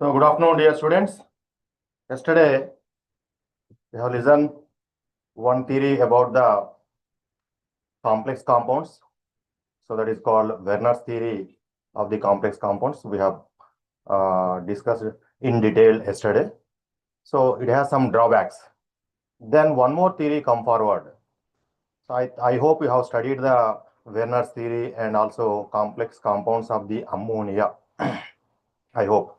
So good afternoon, dear students. Yesterday, we have listened one theory about the complex compounds. So that is called Werner's theory of the complex compounds. We have discussed in detail yesterday. So it has some drawbacks. Then one more theory come forward. So I hope you have studied the Werner's theory and also complex compounds of the ammonia. I hope.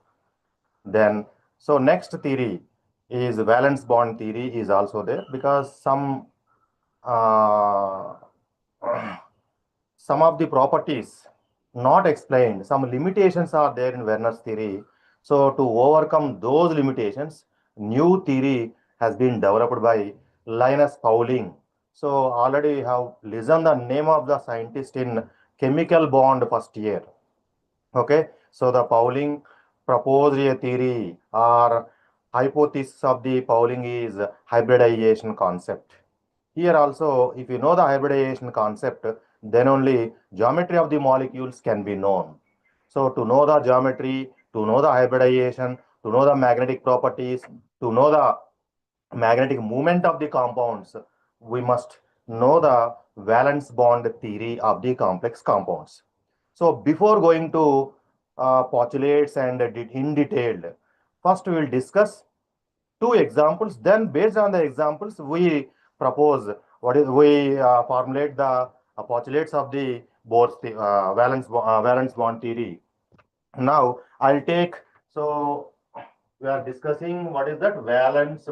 Then, so next theory is valence bond theory is also there because uh, some of the properties not explained, some limitations are there in Werner's theory. So to overcome those limitations, new theory has been developed by Linus Pauling. So already we have listened the name of the scientist in chemical bond first year. Okay, so the Pauling proposed a theory or hypothesis of the Pauling is hybridization concept. Here also, if you know the hybridization concept, then only geometry of the molecules can be known. So to know the geometry, to know the hybridization, to know the magnetic properties, to know the magnetic movement of the compounds, we must know the valence bond theory of the complex compounds. So before going to postulates and in detail, first we will discuss two examples. Then based on the examples, we propose we formulate the postulates of the valence bond theory. Now I'll take, so we are discussing what is that valence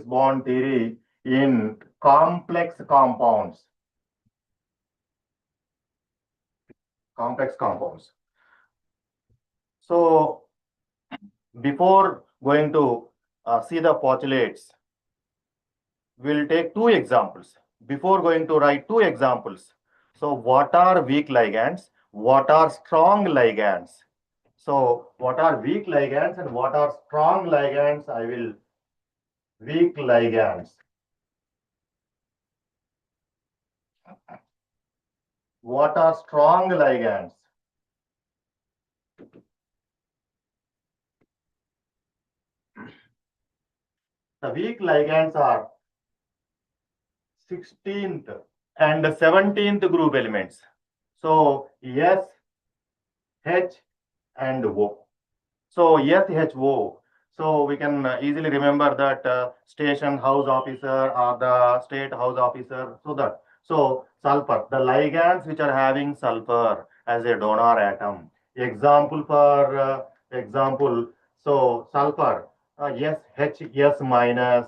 bond theory in complex compounds. So before going to see the postulates, we'll take two examples. Before going to write two examples, so what are weak ligands? What are strong ligands? So what are weak ligands and what are strong ligands? I will weak ligands. What are strong ligands? The weak ligands are 16th and 17th group elements. So S, H, and O. So SHO. So we can easily remember that station house officer or the state house officer. So sulfur, the ligands which are having sulfur as a donor atom. Example for example. So sulfur, S minus.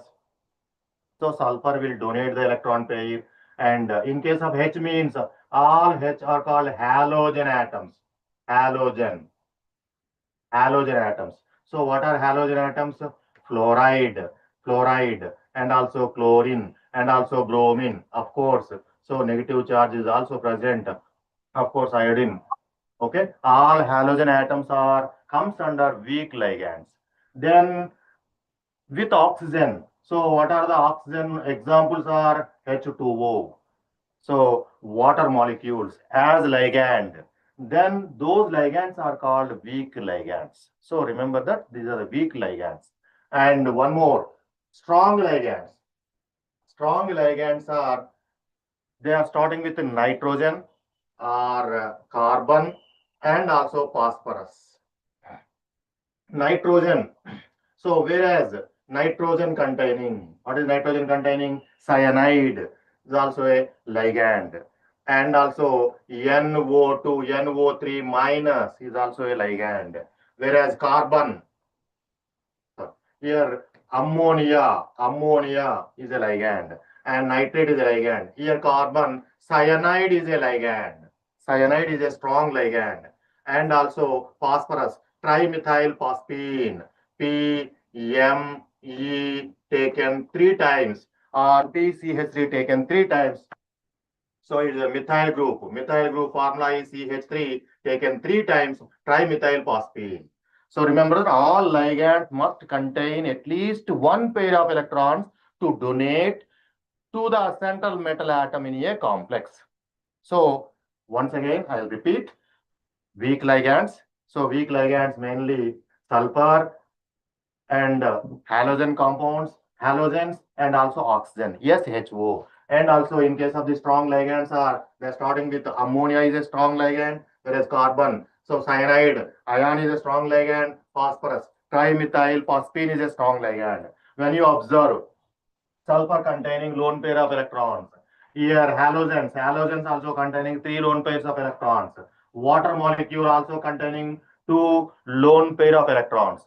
So sulfur will donate the electron pair. And in case of H means all H are called halogen atoms. Halogen atoms. So what are halogen atoms? Fluoride, and also chlorine, and also bromine, of course. So negative charge is also present. Of course, iodine. Okay, all halogen atoms comes under weak ligands. Then with oxygen. So what are the oxygen examples are H2O. So water molecules as ligand, then those ligands are called weak ligands. So remember that these are the weak ligands. And one more, strong ligands. Strong ligands are, they are starting with nitrogen or carbon and also phosphorus. Nitrogen. So whereas nitrogen containing, what is nitrogen containing? Cyanide is also a ligand. And also NO2, NO3 minus is also a ligand. Whereas carbon, here ammonia is a ligand. And nitrate is a ligand. Here carbon, cyanide is a ligand. Cyanide is a strong ligand. And also phosphorus, trimethylphosphine, PME taken 3 times or PCH3 taken 3 times. So it is a methyl group. Methyl group formula is CH3 taken 3 times trimethylphosphine. So remember that all ligands must contain at least one pair of electrons to donate to the central metal atom in a complex. So once again, I'll repeat, weak ligands. So weak ligands mainly sulfur and halogen compounds, halogens and also oxygen, SHO. And also in case of the strong ligands are, they're starting with ammonia is a strong ligand, whereas carbon. So cyanide ion is a strong ligand, phosphorus, trimethyl phosphine is a strong ligand. When you observe sulfur containing lone pair of electrons. Here halogens also containing 3 lone pairs of electrons. Water molecule also containing 2 lone pair of electrons.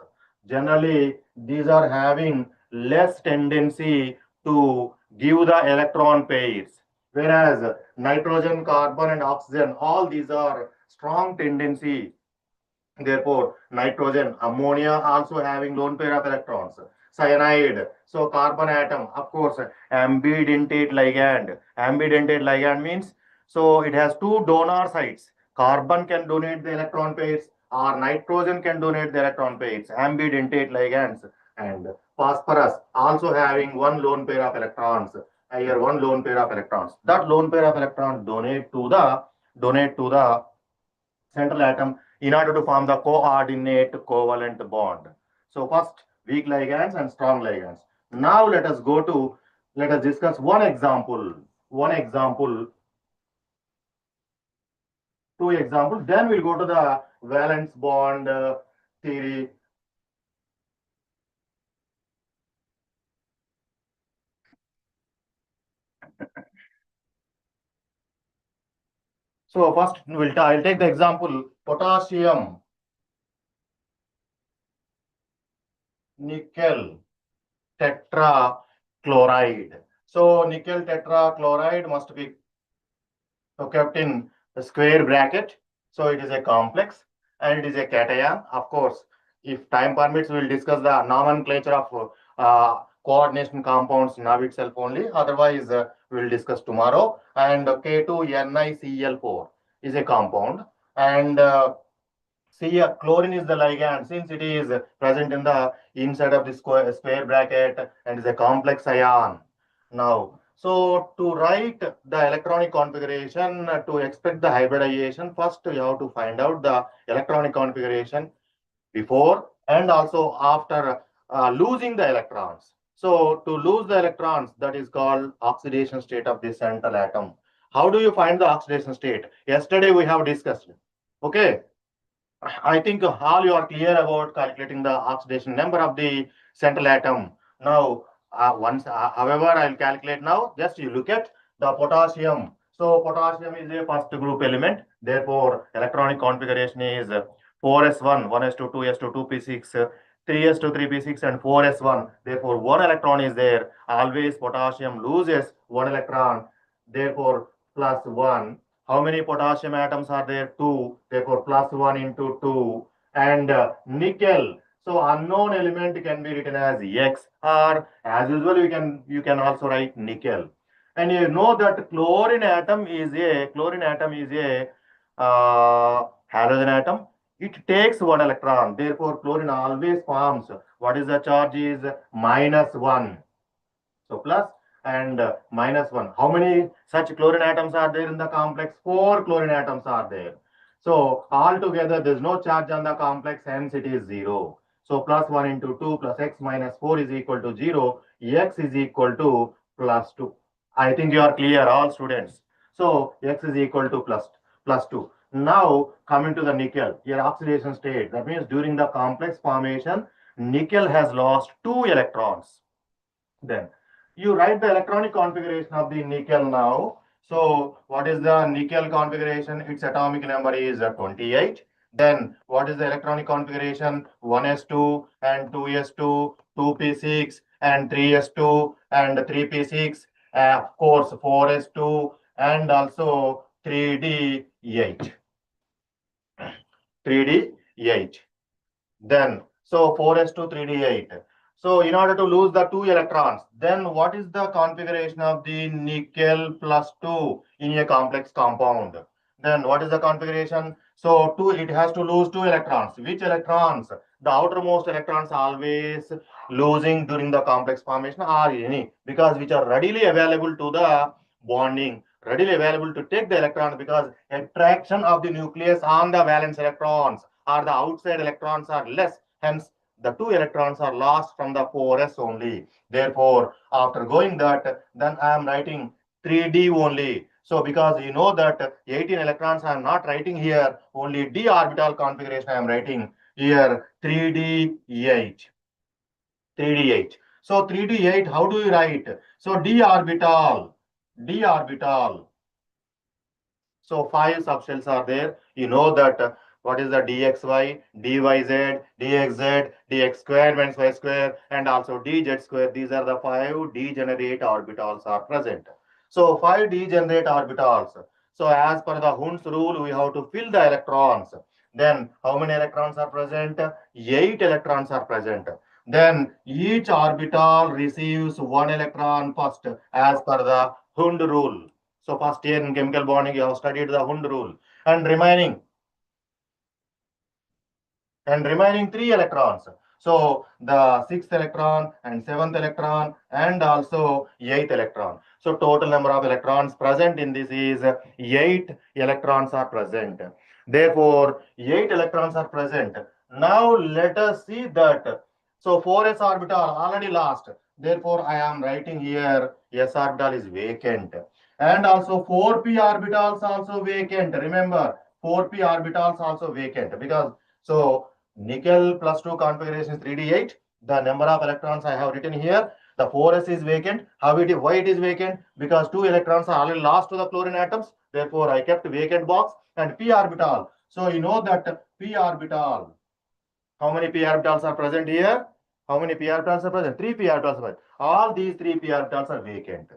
Generally, these are having less tendency to give the electron pairs. Whereas nitrogen, carbon and oxygen, all these are strong tendency. Therefore, nitrogen, ammonia also having lone pair of electrons. Cyanide, so carbon atom, of course, ambidentate ligand. Ambidentate ligand means, so it has 2 donor sites. Carbon can donate the electron pairs or nitrogen can donate the electron pairs. Ambidentate ligands. And phosphorus also having 1 lone pair of electrons. Here 1 lone pair of electrons. That lone pair of electrons donate to the central atom in order to form the coordinate covalent bond. So first, weak ligands and strong ligands. Now let us discuss one example, two examples. Then we'll go to the valence bond theory. So first, I'll take the example potassium, nickel, tetrachloride. So nickel tetrachloride must be kept in a square bracket. So it is a complex and it is a cation. Of course, if time permits, we'll discuss the nomenclature of coordination compounds now itself only. Otherwise, we'll discuss tomorrow. And K2NiCl4 is a compound. And chlorine is the ligand since it is present in the inside of the square bracket and is a complex ion. Now, so to write the electronic configuration, to expect the hybridization, first you have to find out the electronic configuration before and also after losing the electrons. So to lose the electrons, that is called oxidation state of the central atom. How do you find the oxidation state? Yesterday we have discussed. Okay. I think all you are clear about calculating the oxidation number of the central atom. Now, however, I'll calculate now. Just you look at the potassium. So, potassium is a first group element. Therefore, electronic configuration is 4s1, 1s2, 2s2, 2p6, 3s2, 3p6, and 4s1. Therefore, one electron is there. Always potassium loses one electron. Therefore, plus 1. How many potassium atoms are there? 2. Therefore, plus 1 into 2. And nickel. So unknown element can be written as X, or as usual you can also write nickel. And you know that chlorine atom is a halogen atom. It takes one electron. Therefore, chlorine always forms. What is the charge? Is -1. So plus and -1. How many such chlorine atoms are there in the complex? 4 chlorine atoms are there. So altogether there is no charge on the complex, hence it is 0. So plus 1 into 2 plus x minus 4 is equal to 0. X is equal to plus 2. I think you are clear, all students. So x is equal to plus 2. Now coming to the nickel, your oxidation state. That means during the complex formation, nickel has lost 2 electrons. Then you write the electronic configuration of the nickel now. So what is the nickel configuration? Its atomic number is 28. Then what is the electronic configuration? 1s2 and 2s2, 2p6 and 3s2 and 3p6. Of course 4s2 and also 3d8. 3d8. Then so 4s2, 3d8. So in order to lose the 2 electrons, then what is the configuration of the nickel plus 2 in a complex compound? Then what is the configuration? So it has to lose 2 electrons. Which electrons? the outermost electrons always losing during the complex formation or any, because which are readily available to the bonding, readily available to take the electron, because attraction of the nucleus on the valence electrons or the outside electrons are less. Hence, the 2 electrons are lost from the 4s only. Therefore, after going that, then I am writing 3d only. So because you know that 18 electrons I am not writing here, only d orbital configuration I am writing here 3d8. 3d8. So 3d8, how do you write? So d orbital, d orbital. So 5 subshells are there. You know that what is the dxy, dyz, dxz, dx square minus y square, and also dz square. These are the 5 degenerate orbitals are present. So 5 degenerate orbitals. So as per the Hund's rule, we have to fill the electrons. Then how many electrons are present? 8 electrons are present. Then each orbital receives 1 electron first as per the Hund rule. So first year in chemical bonding, you have studied the Hund rule, and remaining 3 electrons. So the 6th electron and 7th electron and also 8th electron. So total number of electrons present in this is 8 electrons are present. Therefore, 8 electrons are present. Now let us see that. So 4s orbital already lost. Therefore, I am writing here s orbital is vacant. And also 4p orbitals also vacant. Remember, 4p orbitals also vacant, because so nickel plus 2 configuration is 3d8. The number of electrons I have written here. The 4s is vacant. Why it is vacant? Because 2 electrons are already lost to the chlorine atoms. Therefore, I kept vacant box. And p orbital. So you know that p orbital. How many p orbitals are present here? How many p orbitals are present? 3 p orbitals are present. All these 3 p orbitals are vacant.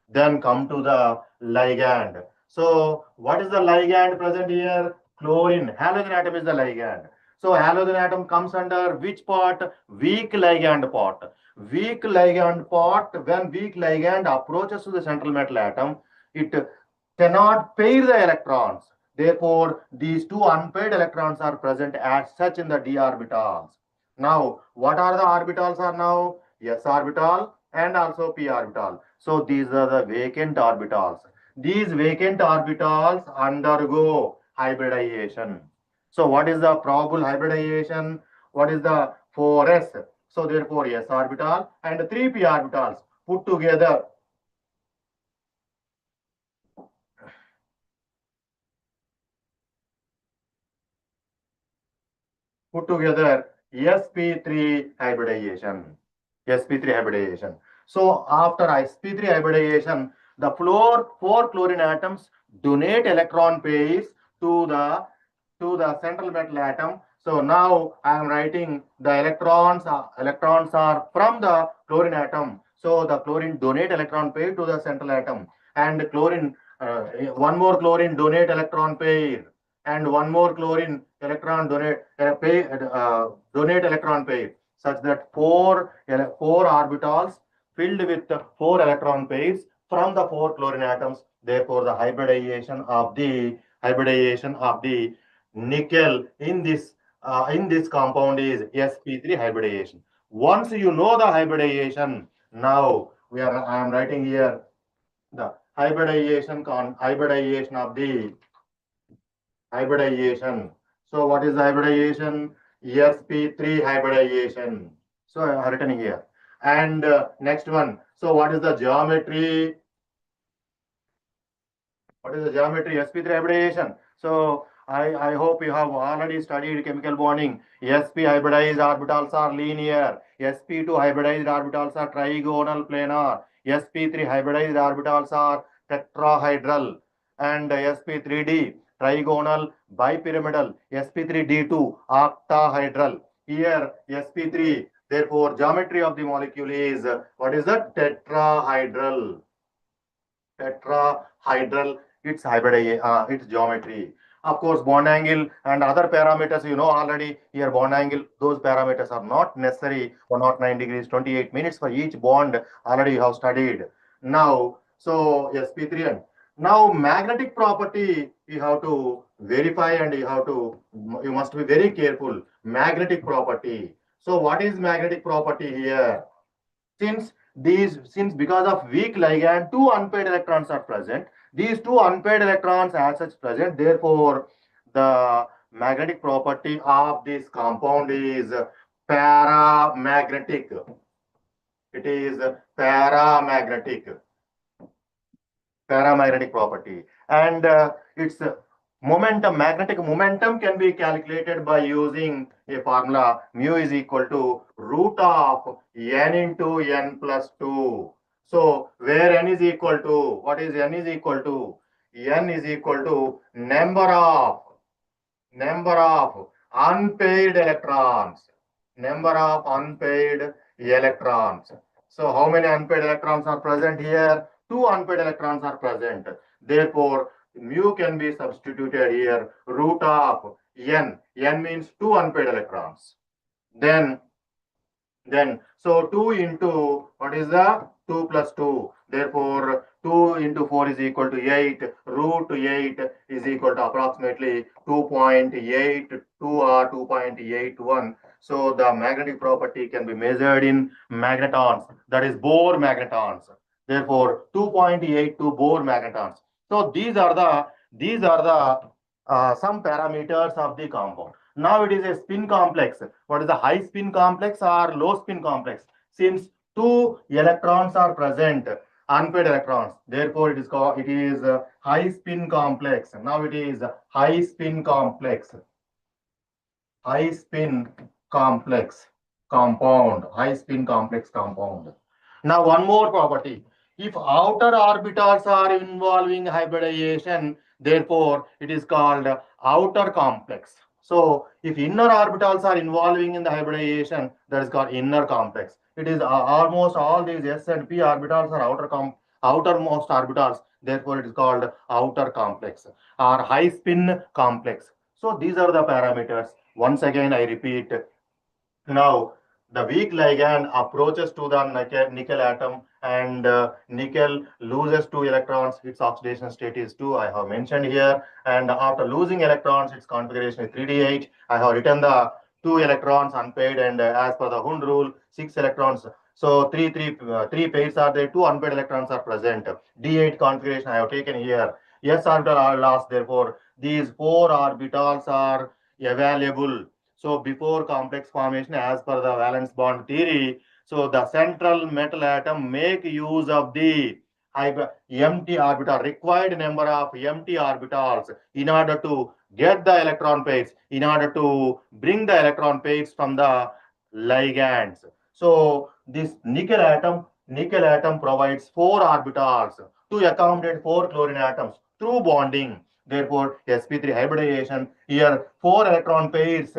Then come to the ligand. So what is the ligand present here? Chlorine. Halogen atom is the ligand. So halogen atom comes under which part? Weak ligand part. Weak ligand part, when weak ligand approaches to the central metal atom, it cannot pair the electrons. Therefore, these 2 unpaired electrons are present as such in the d orbitals. Now, what are the orbitals are now? S orbital and also p orbital. So these are the vacant orbitals. These vacant orbitals undergo hybridization. So what is the probable hybridization? What is the 4s? So therefore s orbital and 3p orbitals put together. sp3 hybridization. sp3 hybridization. So after sp3 hybridization, the 4 chlorine atoms donate electron pairs to the central metal atom. So now I am writing the electrons are from the chlorine atom. So the chlorine donate electron pair to the central atom, and chlorine one more chlorine donate electron pair, and one more chlorine electron donate electron pair, such that four orbitals filled with 4 electron pairs from the 4 chlorine atoms. Therefore, the hybridization of the nickel in this compound is sp3 hybridization. Once you know the hybridization, now I am writing here the hybridization of the hybridization. So what is the hybridization? sp3 hybridization. So I have written here. And next one. So what is the geometry? What is the geometry? sp3 hybridization. So I hope you have already studied chemical bonding. sp hybridized orbitals are linear. sp2 hybridized orbitals are trigonal planar. sp3 hybridized orbitals are tetrahedral. And sp3d trigonal bipyramidal. sp3d2 octahedral. Here sp3. Therefore, geometry of the molecule is what is the tetrahedral? Tetrahedral, its geometry. Of course, bond angle and other parameters you know already. Here, bond angle, those parameters are not necessary. 109 degrees, 28 minutes for each bond already you have studied. Now, so sp3 and Now, magnetic property, you have to verify and you must be very careful. Magnetic property. So what is magnetic property here? Since because of weak ligand, two unpaired electrons are present. These two unpaired electrons as such present. Therefore, the magnetic property of this compound is paramagnetic. It is paramagnetic property, and its magnetic momentum can be calculated by using a formula mu is equal to root of n into n plus 2. So where n is equal to, what is n is equal to? N is equal to number of unpaired electrons. Number of unpaired electrons. So how many unpaired electrons are present here? Two unpaired electrons are present. Therefore, mu can be substituted here. Root of n. N means two unpaired electrons. Then so 2 into what is the 2 plus 2? Therefore, 2 into 4 is equal to 8. Root 8 is equal to approximately 2.82 or 2.81. So the magnetic property can be measured in magnetons, that is Bohr magnetons. Therefore, 2.82 Bohr magnetons. So these are the some parameters of the compound. Now it is a spin complex. What is the high spin complex or low spin complex? Since two electrons are present, unpaired electrons, therefore it is a high spin complex. Now it is a high spin complex. High spin complex compound. High spin complex compound. Now one more property. If outer orbitals are involving hybridization, therefore it is called outer complex. So if inner orbitals are involving in the hybridization, that is called inner complex. It is almost all these s and p orbitals are outermost orbitals. Therefore, it is called outer complex or high spin complex. So these are the parameters. Once again, I repeat. Now, the weak ligand approaches to the nickel atom, and nickel loses two electrons. Its oxidation state is 2. I have mentioned here. And after losing electrons, its configuration is 3d8. I have written the two electrons unpaired, and as per the Hund rule, 6 electrons. So three pairs are there. Two unpaired electrons are present. D8 configuration I have taken here. S orbital are lost. Therefore, these four orbitals are available. So before complex formation, as per the valence bond theory, so the central metal atom make use of the empty orbital, required number of empty orbitals in order to get the electron pairs, in order to bring the electron pairs from the ligands. So this nickel atom provides four orbitals to accommodate four chlorine atoms through bonding. Therefore, sp3 hybridization, here four electron pairs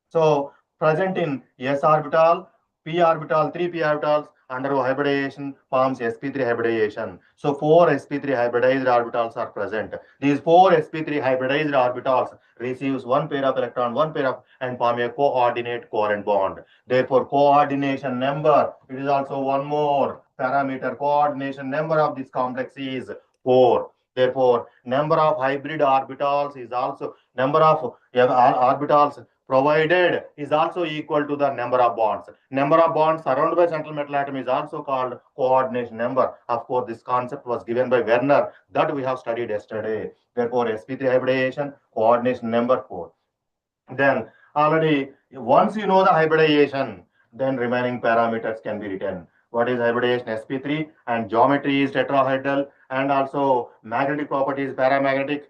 so present in s orbital, p orbital, three p orbitals undergo hybridization forms sp3 hybridization. So four sp3 hybridized orbitals are present. These four sp3 hybridized orbitals receives one pair of electron, one pair of and form a coordinate covalent bond. Therefore, coordination number, it is also one more parameter. Coordination number of this complex is 4. Therefore, number of hybrid orbitals is also number of orbitals provided is also equal to the number of bonds. Number of bonds surrounded by central metal atom is also called coordination number. Of course, this concept was given by Werner that we have studied yesterday. Therefore, sp3 hybridization, coordination number 4. Then already once you know the hybridization, then remaining parameters can be written. What is hybridization? sp3 and geometry is tetrahedral, and also magnetic property is paramagnetic.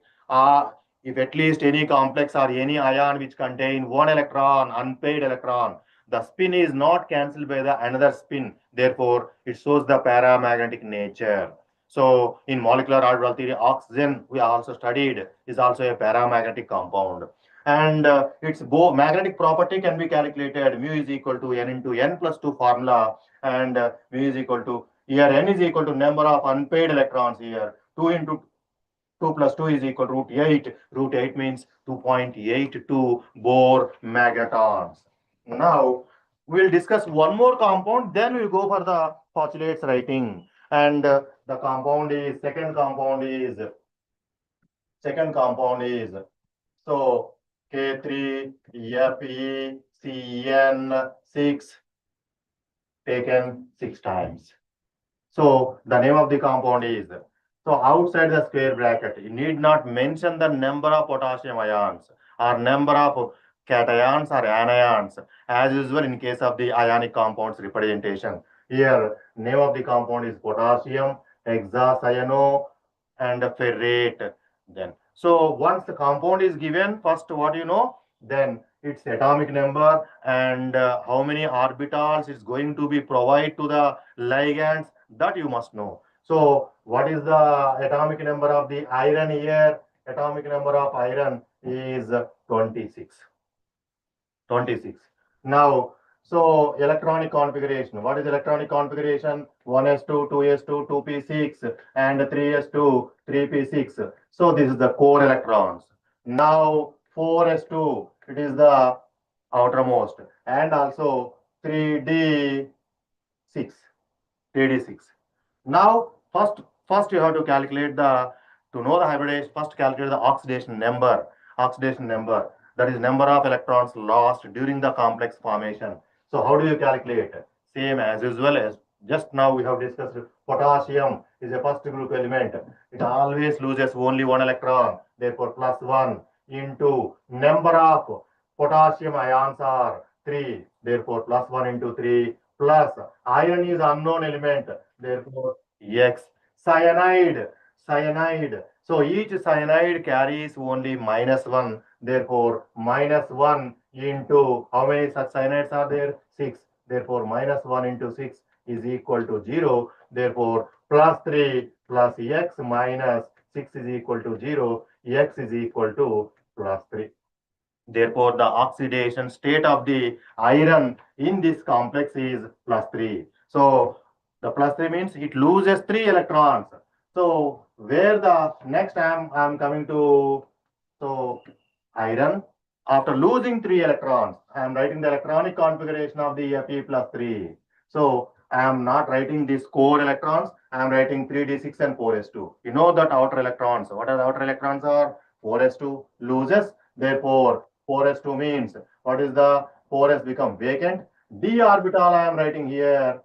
If at least any complex or any ion which contain one electron, unpaired electron, the spin is not cancelled by the another spin. Therefore, it shows the paramagnetic nature. So in molecular orbital theory, oxygen we also studied is also a paramagnetic compound, and its magnetic property can be calculated. Mu is equal to n into n plus 2 formula, and mu is equal to, here n is equal to number of unpaired electrons, here 2 into 2 plus 2 is equal to root 8. Root 8 means 2.82 Bohr magnetons. Now, we'll discuss one more compound, then we'll go for the postulates writing. And the the compound is, second compound is so K3FeCN6 taken 6 times. So the name of the compound is, so outside the square bracket, you need not mention the number of potassium ions or number of cations or anions as usual in case of the ionic compounds representation. Here, name of the compound is potassium hexacyano and ferrate. Then, so once the compound is given, first what you know, then its atomic number and how many orbitals is going to be provided to the ligands, that you must know. So what is the atomic number of the iron here? Atomic number of iron is 26. Now, so electronic configuration. What is electronic configuration? 1s2, 2s2, 2p6 and 3s2, 3p6. So this is the core electrons. Now 4s2, it is the outermost, and also 3d6. Now first you have to calculate to know the hybridization, first calculate the oxidation number. That is number of electrons lost during the complex formation. So how do you calculate? Same as usual as just now we have discussed. Potassium is a first group element. It always loses only one electron. Therefore, +1 into number of potassium ions are 3. Therefore, +1 into 3 plus iron is unknown element. Therefore, X. Cyanide. So each cyanide carries only -1. Therefore, -1 into how many such cyanides are there? 6. Therefore, -1 into 6 is equal to 0. Therefore, +3 plus X minus 6 is equal to 0. X is equal to +3. Therefore, the oxidation state of the iron in this complex is +3. So, the +3 means it loses 3 electrons. So, where the next I am coming to, so iron, after losing 3 electrons, I am writing the electronic configuration of the Fe +3. So, I am not writing these core electrons, I am writing 3d6 and 4s2. You know that outer electrons. What are the outer electrons are? 4s2 loses. Therefore, 4s2 means, what is the 4s become vacant? D orbital I am writing here.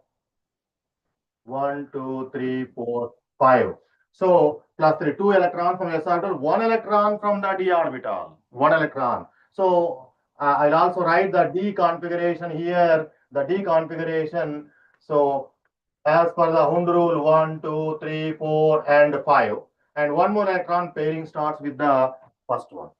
1, 2, 3, 4, 5. So +3, 2 electrons from s orbital, 1 electron from the d orbital, 1 electron. So I'll also write the d configuration here. The d configuration. So as per the Hund rule, 1, 2, 3, 4, and 5. And one more electron pairing starts with the first one.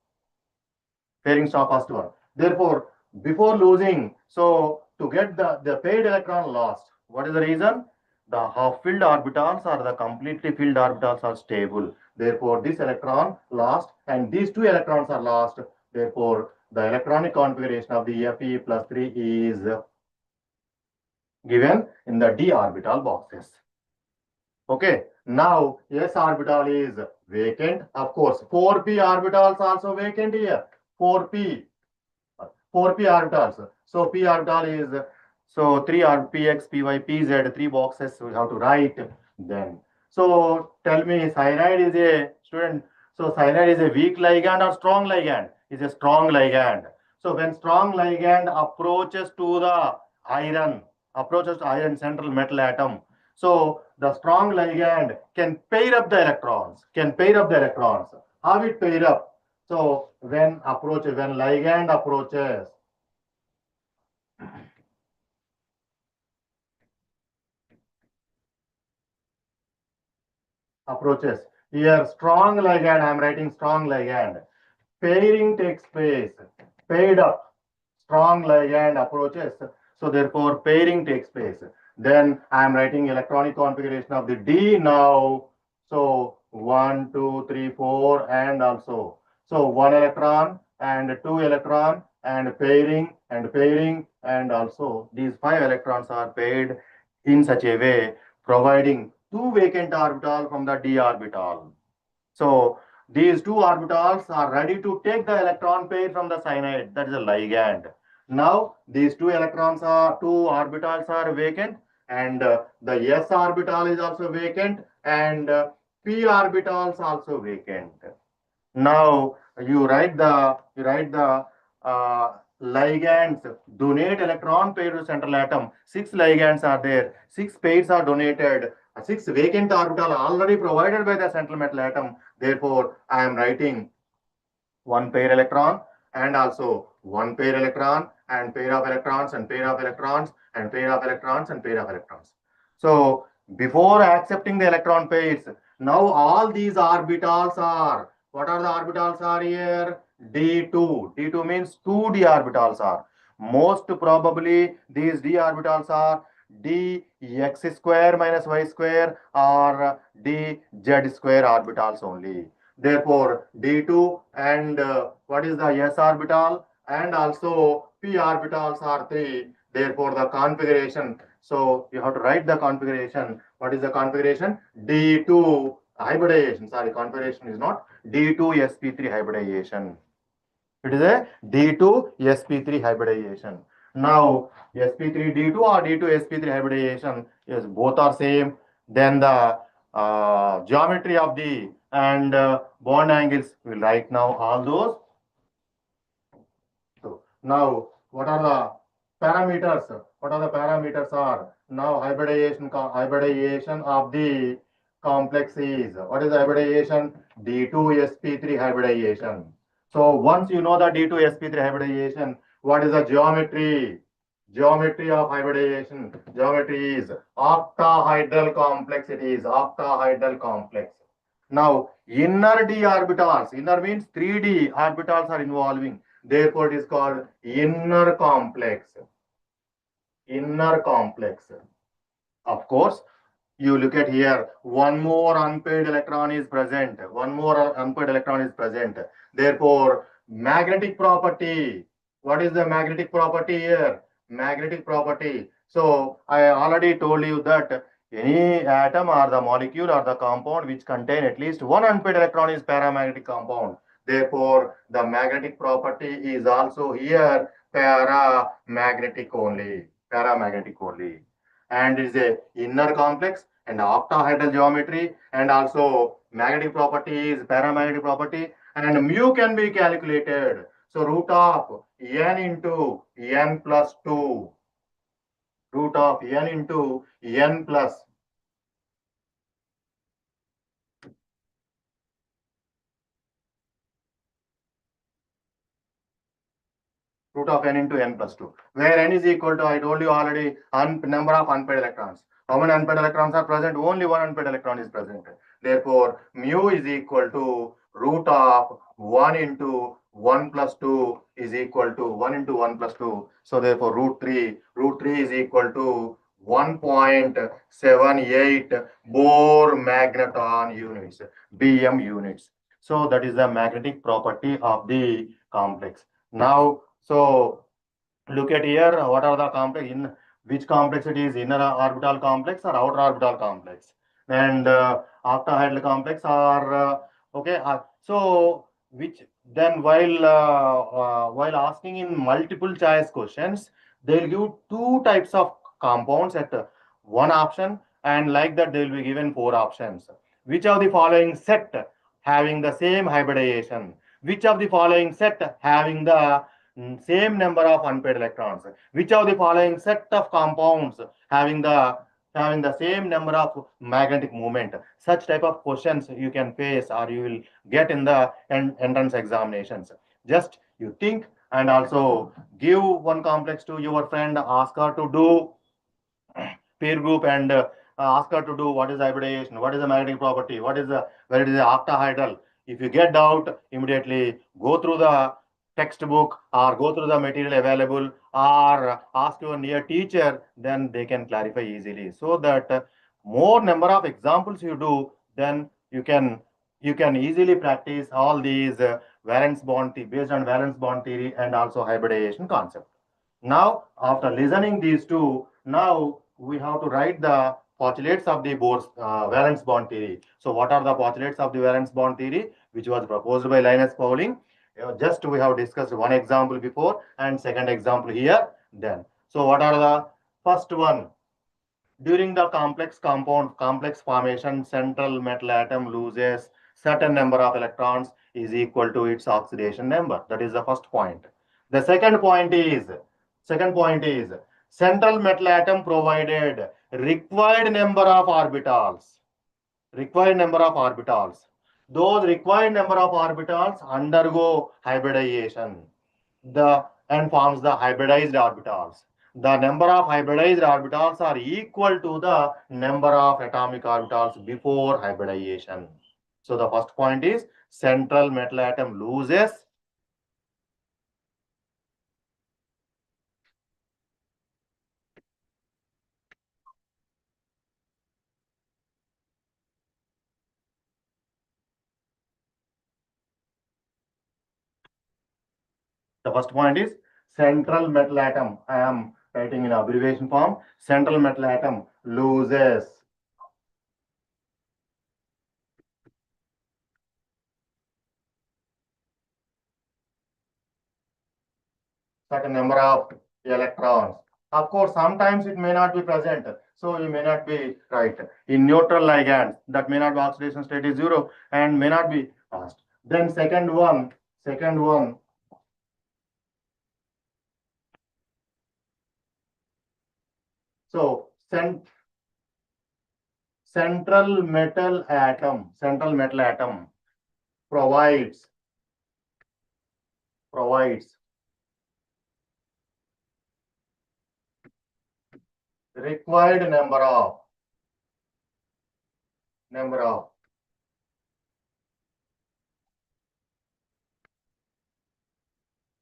Therefore, before losing, so to get the paired electron lost, what is the reason? The half-filled orbitals or the completely filled orbitals are stable. Therefore, this electron lost and these 2 electrons are lost. Therefore, the electronic configuration of the Fe +3 is given in the d orbital boxes. Okay, now s orbital is vacant. Of course, 4p orbitals also vacant here. 4p orbitals. So p orbital is, so 3 px, py, pz, 3 boxes we have to write then. So tell me, cyanide is a student. So cyanide is a weak ligand or strong ligand? Is a strong ligand. So when strong ligand approaches to the iron, central metal atom. So the strong ligand can pair up the electrons. How it pair up? So when ligand approaches here, strong ligand, I am writing strong ligand. Pairing takes place. Paired up. Strong ligand approaches. So therefore pairing takes place. Then I am writing electronic configuration of the D now. So 1, 2, 3, 4, and also. So 1 electron and 2 electron and pairing, and also these 5 electrons are paired in such a way, providing 2 vacant orbitals from the d orbital. So these 2 orbitals are ready to take the electron pair from the cyanide, that is a ligand. Now these 2 orbitals are vacant, and the s orbital is also vacant, and p orbitals also vacant. Now you write the ligands donate electron pair to central atom. 6 ligands are there. 6 pairs are donated. 6 vacant orbital already provided by the central metal atom. Therefore, I am writing one pair electron and also one pair electron and pair of electrons and pair of electrons and pair of electrons and pair of electrons. So before accepting the electron pairs, now all these orbitals are, what are the orbitals are here? D2. D2 means 2d orbitals are. Most probably these d orbitals are dx square minus y square or dz square orbitals only. Therefore, D2 and what is the s orbital and also p orbitals are 3. Therefore, the configuration. So you have to write the configuration. What is the configuration? D2 hybridization. Sorry, configuration is not D2 sp3 hybridization. It is a D2 sp3 hybridization. Now, sp3 D2 or D2 sp3 hybridization is both are same. Then the geometry of the and bond angles we will write now all those. So now what are the parameters? What are the parameters are now hybridization of the complex is, what is hybridization? D2 sp3 hybridization. So once you know the D2 sp3 hybridization, what is the geometry? Geometry of hybridization. Geometry is octahedral complex. It is octahedral complex. Now, inner d orbitals, inner means 3d orbitals are involving. Therefore, it is called inner complex. Inner complex. Of course, you look at here, one more unpaired electron is present. One more unpaired electron is present. Therefore, magnetic property. What is the magnetic property here? Magnetic property. So, I already told you that any atom or the molecule or the compound which contain at least one unpaired electron is paramagnetic compound. Therefore, the magnetic property is also here paramagnetic only. Paramagnetic only. And is a inner complex and octahedral geometry, and also magnetic property is paramagnetic property, and mu can be calculated. So root of n into n plus 2. Root of n into n plus root of n into n plus 2, where n is equal to, I told you already, number of unpaired electrons. How many unpaired electrons are present? Only one unpaired electron is present. Therefore, mu is equal to root of 1 into 1 plus 2 is equal to 1 into 1 plus 2. So therefore, root 3 is equal to 1.78 Bohr magneton units, BM units. So that is the magnetic property of the complex. Now, so look at here, what are the complex, in which complex it is, inner orbital complex or outer orbital complex, and octahedral complex are okay. So which then while asking in multiple choice questions, they'll give two types of compounds at one option, and like that they will be given four options. Which of the following set having the same hybridization? Which of the following set having the same number of unpaired electrons? Which of the following set of compounds having the same number of magnetic moment? Such type of questions you can face or you will get in the entrance examinations. Just you think and also give one complex to your friend, ask her to do peer group, and ask her to do what is hybridization, what is the magnetic property, what is the, where it is octahedral. If you get doubt, immediately go through the textbook or go through the material available or ask your near teacher, then they can clarify easily. So that more number of examples you do, then you can easily practice all these valence bond based on valence bond theory and also hybridization concept. Now, after listening these two, now we have to write the postulates of the Bohr's valence bond theory. So, what are the postulates of the valence bond theory, which was proposed by Linus Pauling? Just we have discussed one example before and second example here. Then, so what are the first one? During the complex formation, central metal atom loses certain number of electrons is equal to its oxidation number. That is the first point. The second point is central metal atom provided required number of orbitals. Required number of orbitals. Those required number of orbitals undergo hybridization. And forms the hybridized orbitals. The number of hybridized orbitals are equal to the number of atomic orbitals before hybridization. So the first point is central metal atom loses the first point is central metal atom. I am writing in abbreviation form. Central metal atom loses certain number of electrons. Of course, sometimes it may not be present, so you may not be right. In neutral ligands, that may not be oxidation state is 0 and may not be passed. Then second one. So central metal atom provides required number of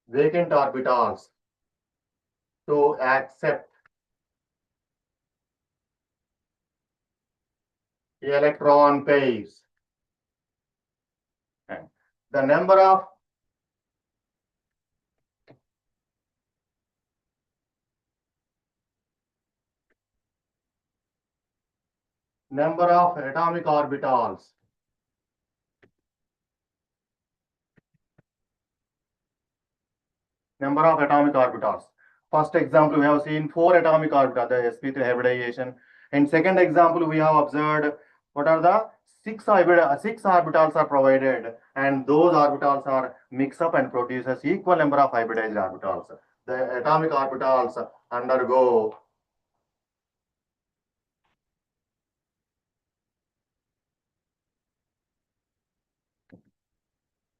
vacant orbitals to accept electron pairs. And the number of atomic orbitals First example, we have seen 4 atomic orbitals, the sp3 hybridization. In second example, we have observed what are the 6 orbitals are provided, and those orbitals are mixed up and produces equal number of hybridized orbitals. The atomic orbitals undergo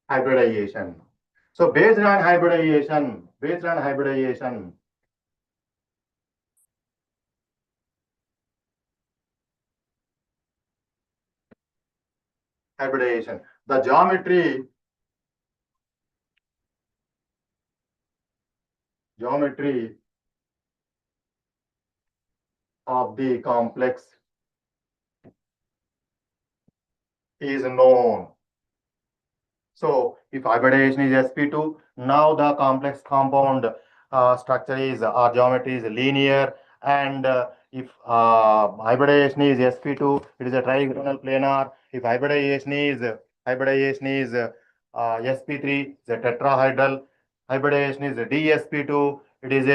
hybridization. So based on hybridization, the geometry of the complex is known. So if hybridization is sp2, now the complex compound structure is or geometry is linear, and if hybridization is sp2, it is a trigonal planar. If hybridization is sp3, it's a tetrahedral. Hybridization is dsp2, it is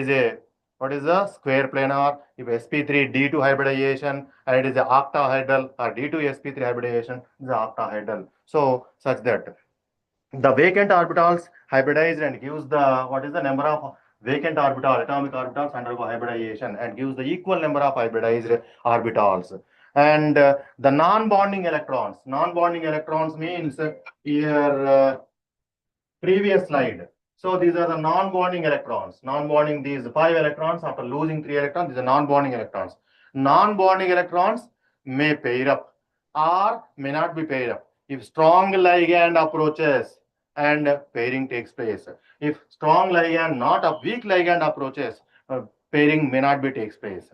a what is the square planar? If sp3 d2 hybridization, and it is a octahedral, or d2 sp3 hybridization is octahedral. So such that the vacant orbitals hybridized and gives the what is the number of vacant atomic orbitals undergo hybridization and gives the equal number of hybridized orbitals. And the non-bonding electrons means here previous slide. So these are the non-bonding electrons. Non-bonding, these 5 electrons after losing 3 electrons, these are non-bonding electrons. Non-bonding electrons may pair up or may not be paired up. If strong ligand approaches and pairing takes place. If strong ligand, not a weak ligand approaches, pairing may not be takes place.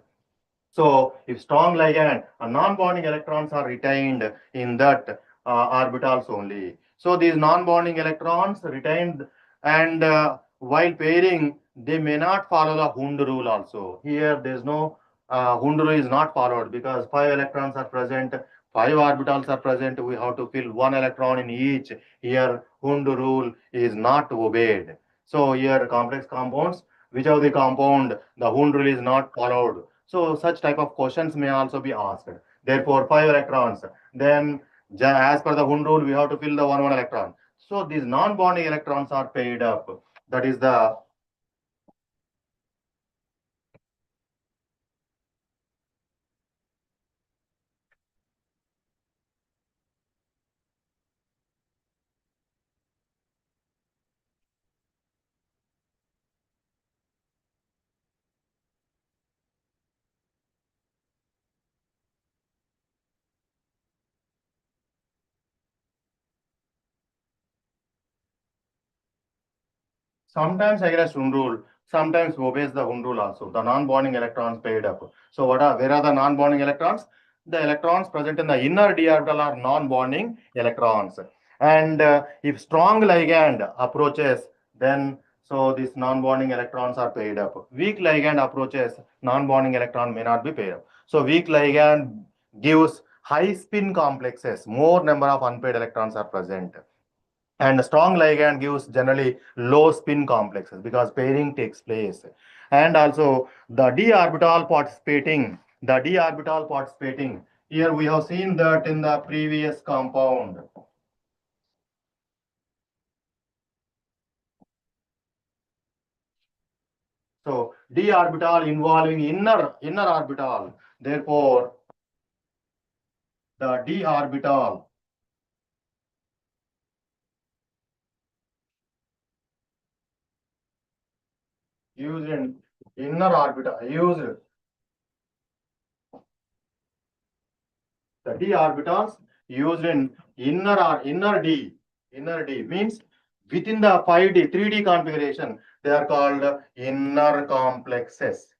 So if strong ligand, non-bonding electrons are retained in that orbitals only. So these non-bonding electrons retained, and while pairing, they may not follow the Hund rule also. Here there is no Hund rule is not followed because 5 electrons are present, 5 orbitals are present. We have to fill 1 electron in each. Here Hund rule is not obeyed. So here complex compounds, which of the compound the Hund rule is not followed. So such type of questions may also be asked. Therefore, 5 electrons. Then, as per the Hund rule, we have to fill the one electron. So these non-bonding electrons are paired up. That is the sometimes against Hund rule, sometimes obeys the Hund rule also. The non-bonding electrons paired up. So where are the non-bonding electrons? The electrons present in the inner d orbital are non-bonding electrons. And if strong ligand approaches, then so these non-bonding electrons are paired up. Weak ligand approaches, non-bonding electron may not be paired up. So weak ligand gives high spin complexes, more number of unpaired electrons are present. And strong ligand gives generally low spin complexes because pairing takes place. And also the d orbital participating, here we have seen that in the previous compound. So d orbital involving inner orbital. Therefore, the d orbital used in inner orbital used the d orbitals used in inner d means within the 5D 3D configuration, they are called inner complexes.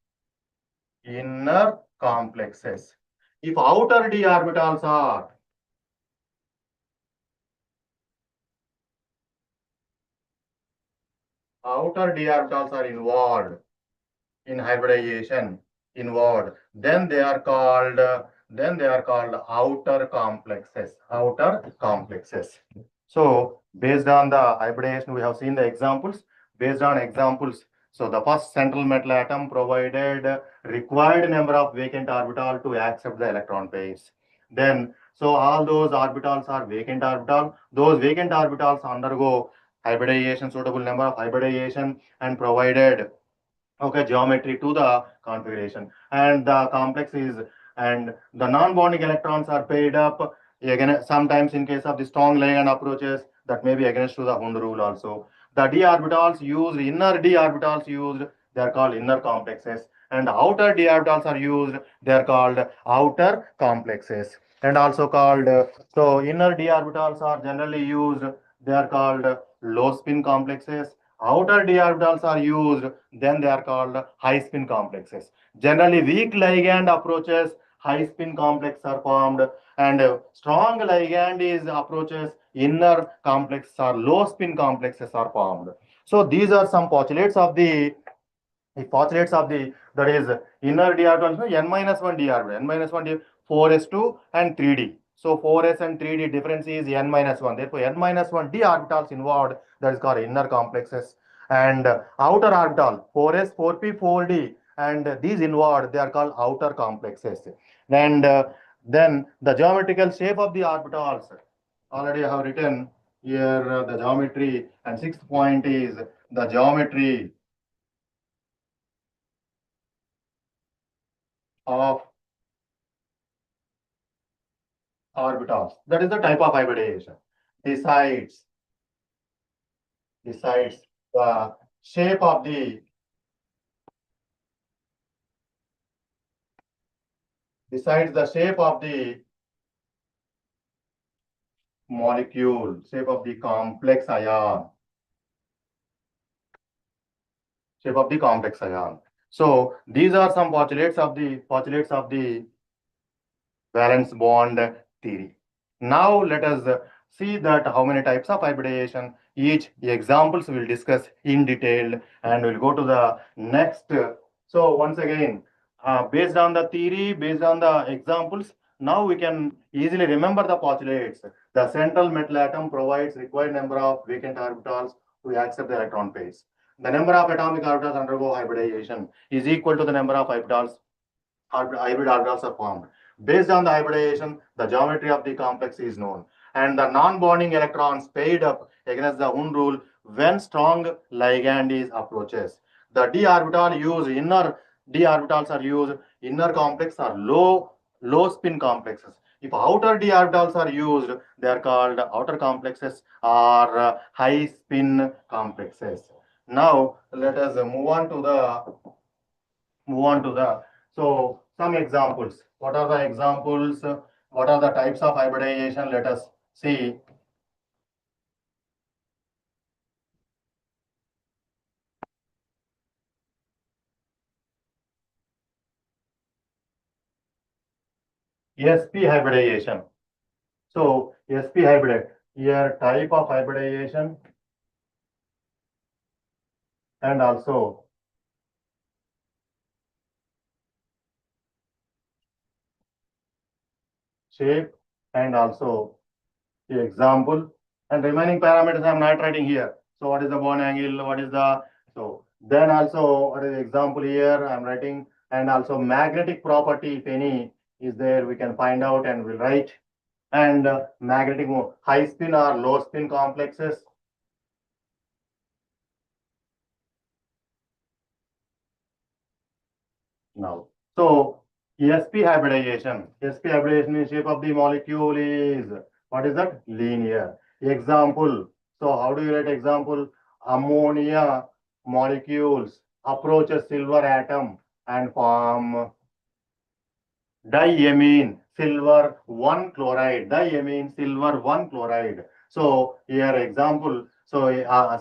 Inner complexes. If outer d orbitals are involved in hybridization involved, then they are called outer complexes. So based on the hybridization, we have seen the examples. Based on examples, so the first central metal atom provided required number of vacant orbital to accept the electron pairs. Then, so all those orbitals are vacant orbital. Those vacant orbitals undergo hybridization, suitable number of hybridization, and provided geometry to the configuration. And the complex is, and the non-bonding electrons are paired up. Again, sometimes in case of the strong ligand approaches, that may be against to the Hund rule also. The d orbitals used, inner d orbitals used, they are called inner complexes. And outer d orbitals are used, they are called outer complexes. And also called, so inner d orbitals are generally used, they are called low spin complexes. Outer d orbitals are used, then they are called high spin complexes. Generally, weak ligand approaches, high spin complexes are formed, and strong ligand is approaches, inner complexes or low spin complexes are formed. So these are some postulates of the that is inner d orbital, n minus 1 d orbital, n minus 1 d 4s2 and 3d. So 4s and 3d difference is n minus 1. Therefore, n minus 1 d orbitals involved, that is called inner complexes. And outer orbital 4s, 4p, 4d, and these involved, they are called outer complexes. And then the geometrical shape of the orbitals. Already I have written here the geometry, and sixth point is the geometry of orbitals. That is the type of hybridization. Decides the shape of the molecule, shape of the complex ion, So these are some postulates of the valence bond theory. Now let us see that how many types of hybridization, each examples we will discuss in detail, and we'll go to the next. So once again, based on the theory, based on the examples, now we can easily remember the postulates. The central metal atom provides required number of vacant orbitals to accept the electron pairs. The number of atomic orbitals undergo hybridization is equal to the number of orbitals hybrid orbitals are formed. Based on the hybridization, the geometry of the complex is known. And the non-bonding electrons paired up against the Hund rule when strong ligand is approaches. The d orbital use inner d orbitals are used inner complex or low spin complexes. If outer d orbitals are used, they are called outer complexes or high spin complexes. Now let us move on to the so some examples. What are the examples? What are the types of hybridization? Let us see. SP hybridization. So SP hybrid here type of hybridization and also shape and also the example and remaining parameters I am not writing here. So what is the bond angle? What is the so then also what is the example here I am writing and also magnetic property if any is there we can find out and we'll write and magnetic high spin or low spin complexes. Now, so SP hybridization. SP hybridization in shape of the molecule is what is that? Linear. Example. So how do you write example? Ammonia molecules approach a silver atom and form diamine silver 1 chloride. Diamine silver 1 chloride. So here example. So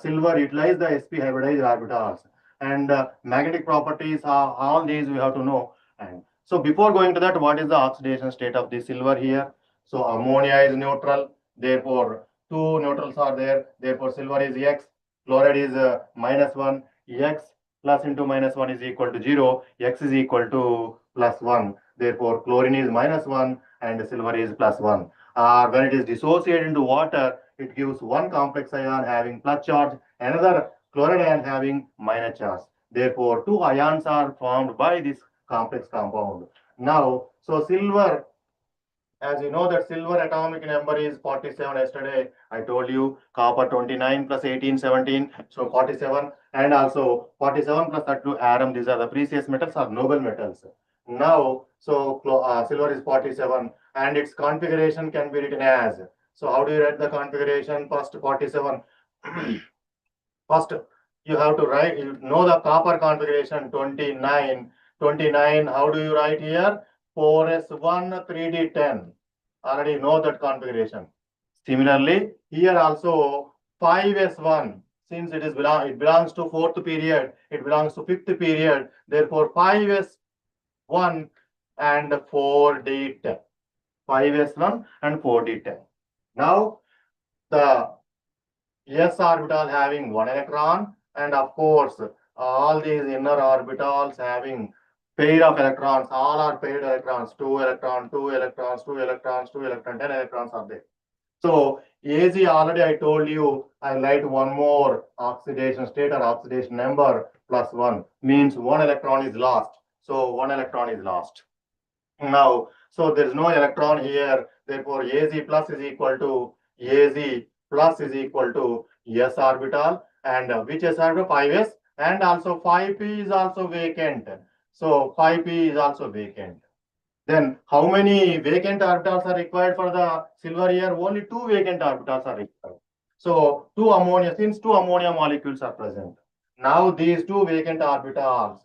silver utilize the SP hybridized orbitals and magnetic properties are all these we have to know. And so before going to that, what is the oxidation state of the silver here? So ammonia is neutral. Therefore, two neutrals are there. Therefore, silver is X. Chloride is -1. X plus into -1 is equal to 0. X is equal to +1. Therefore, chlorine is -1 and silver is +1. When it is dissociated into water, it gives one complex ion having plus charge, another chloride ion having minus charge. Therefore, two ions are formed by this complex compound. Now, so silver, as you know that silver atomic number is 47 yesterday. I told you copper 29 plus 18, 17. So 47 and also 47 plus 32 arum. These are the precious metals or noble metals. Now, so silver is 47 and its configuration can be written as. So how do you write the configuration? First 47. First, you have to write, you know the copper configuration 29. 29, how do you write here? 4s1 3d10. Already know that configuration. Similarly, here also 5s1, since it belongs to fourth period, it belongs to fifth period. Therefore, 5s1 and 4d10. 5s1 and 4d10. Now, the S orbital having one electron, and of course, all these inner orbitals having pair of electrons, all are paired electrons, two electrons, two electrons, two electrons, two electrons, 10 electrons are there. So AZ already I told you, I write one more oxidation state or oxidation number +1 means one electron is lost. So one electron is lost. Now, so there is no electron here. Therefore, Az plus is equal to Az plus is equal to S orbital and which S orbital 5s and also 5p is also vacant. So 5p is also vacant. Then how many vacant orbitals are required for the silver here? Only two vacant orbitals are required. So two ammonia, since two ammonia molecules are present. Now these two vacant orbitals,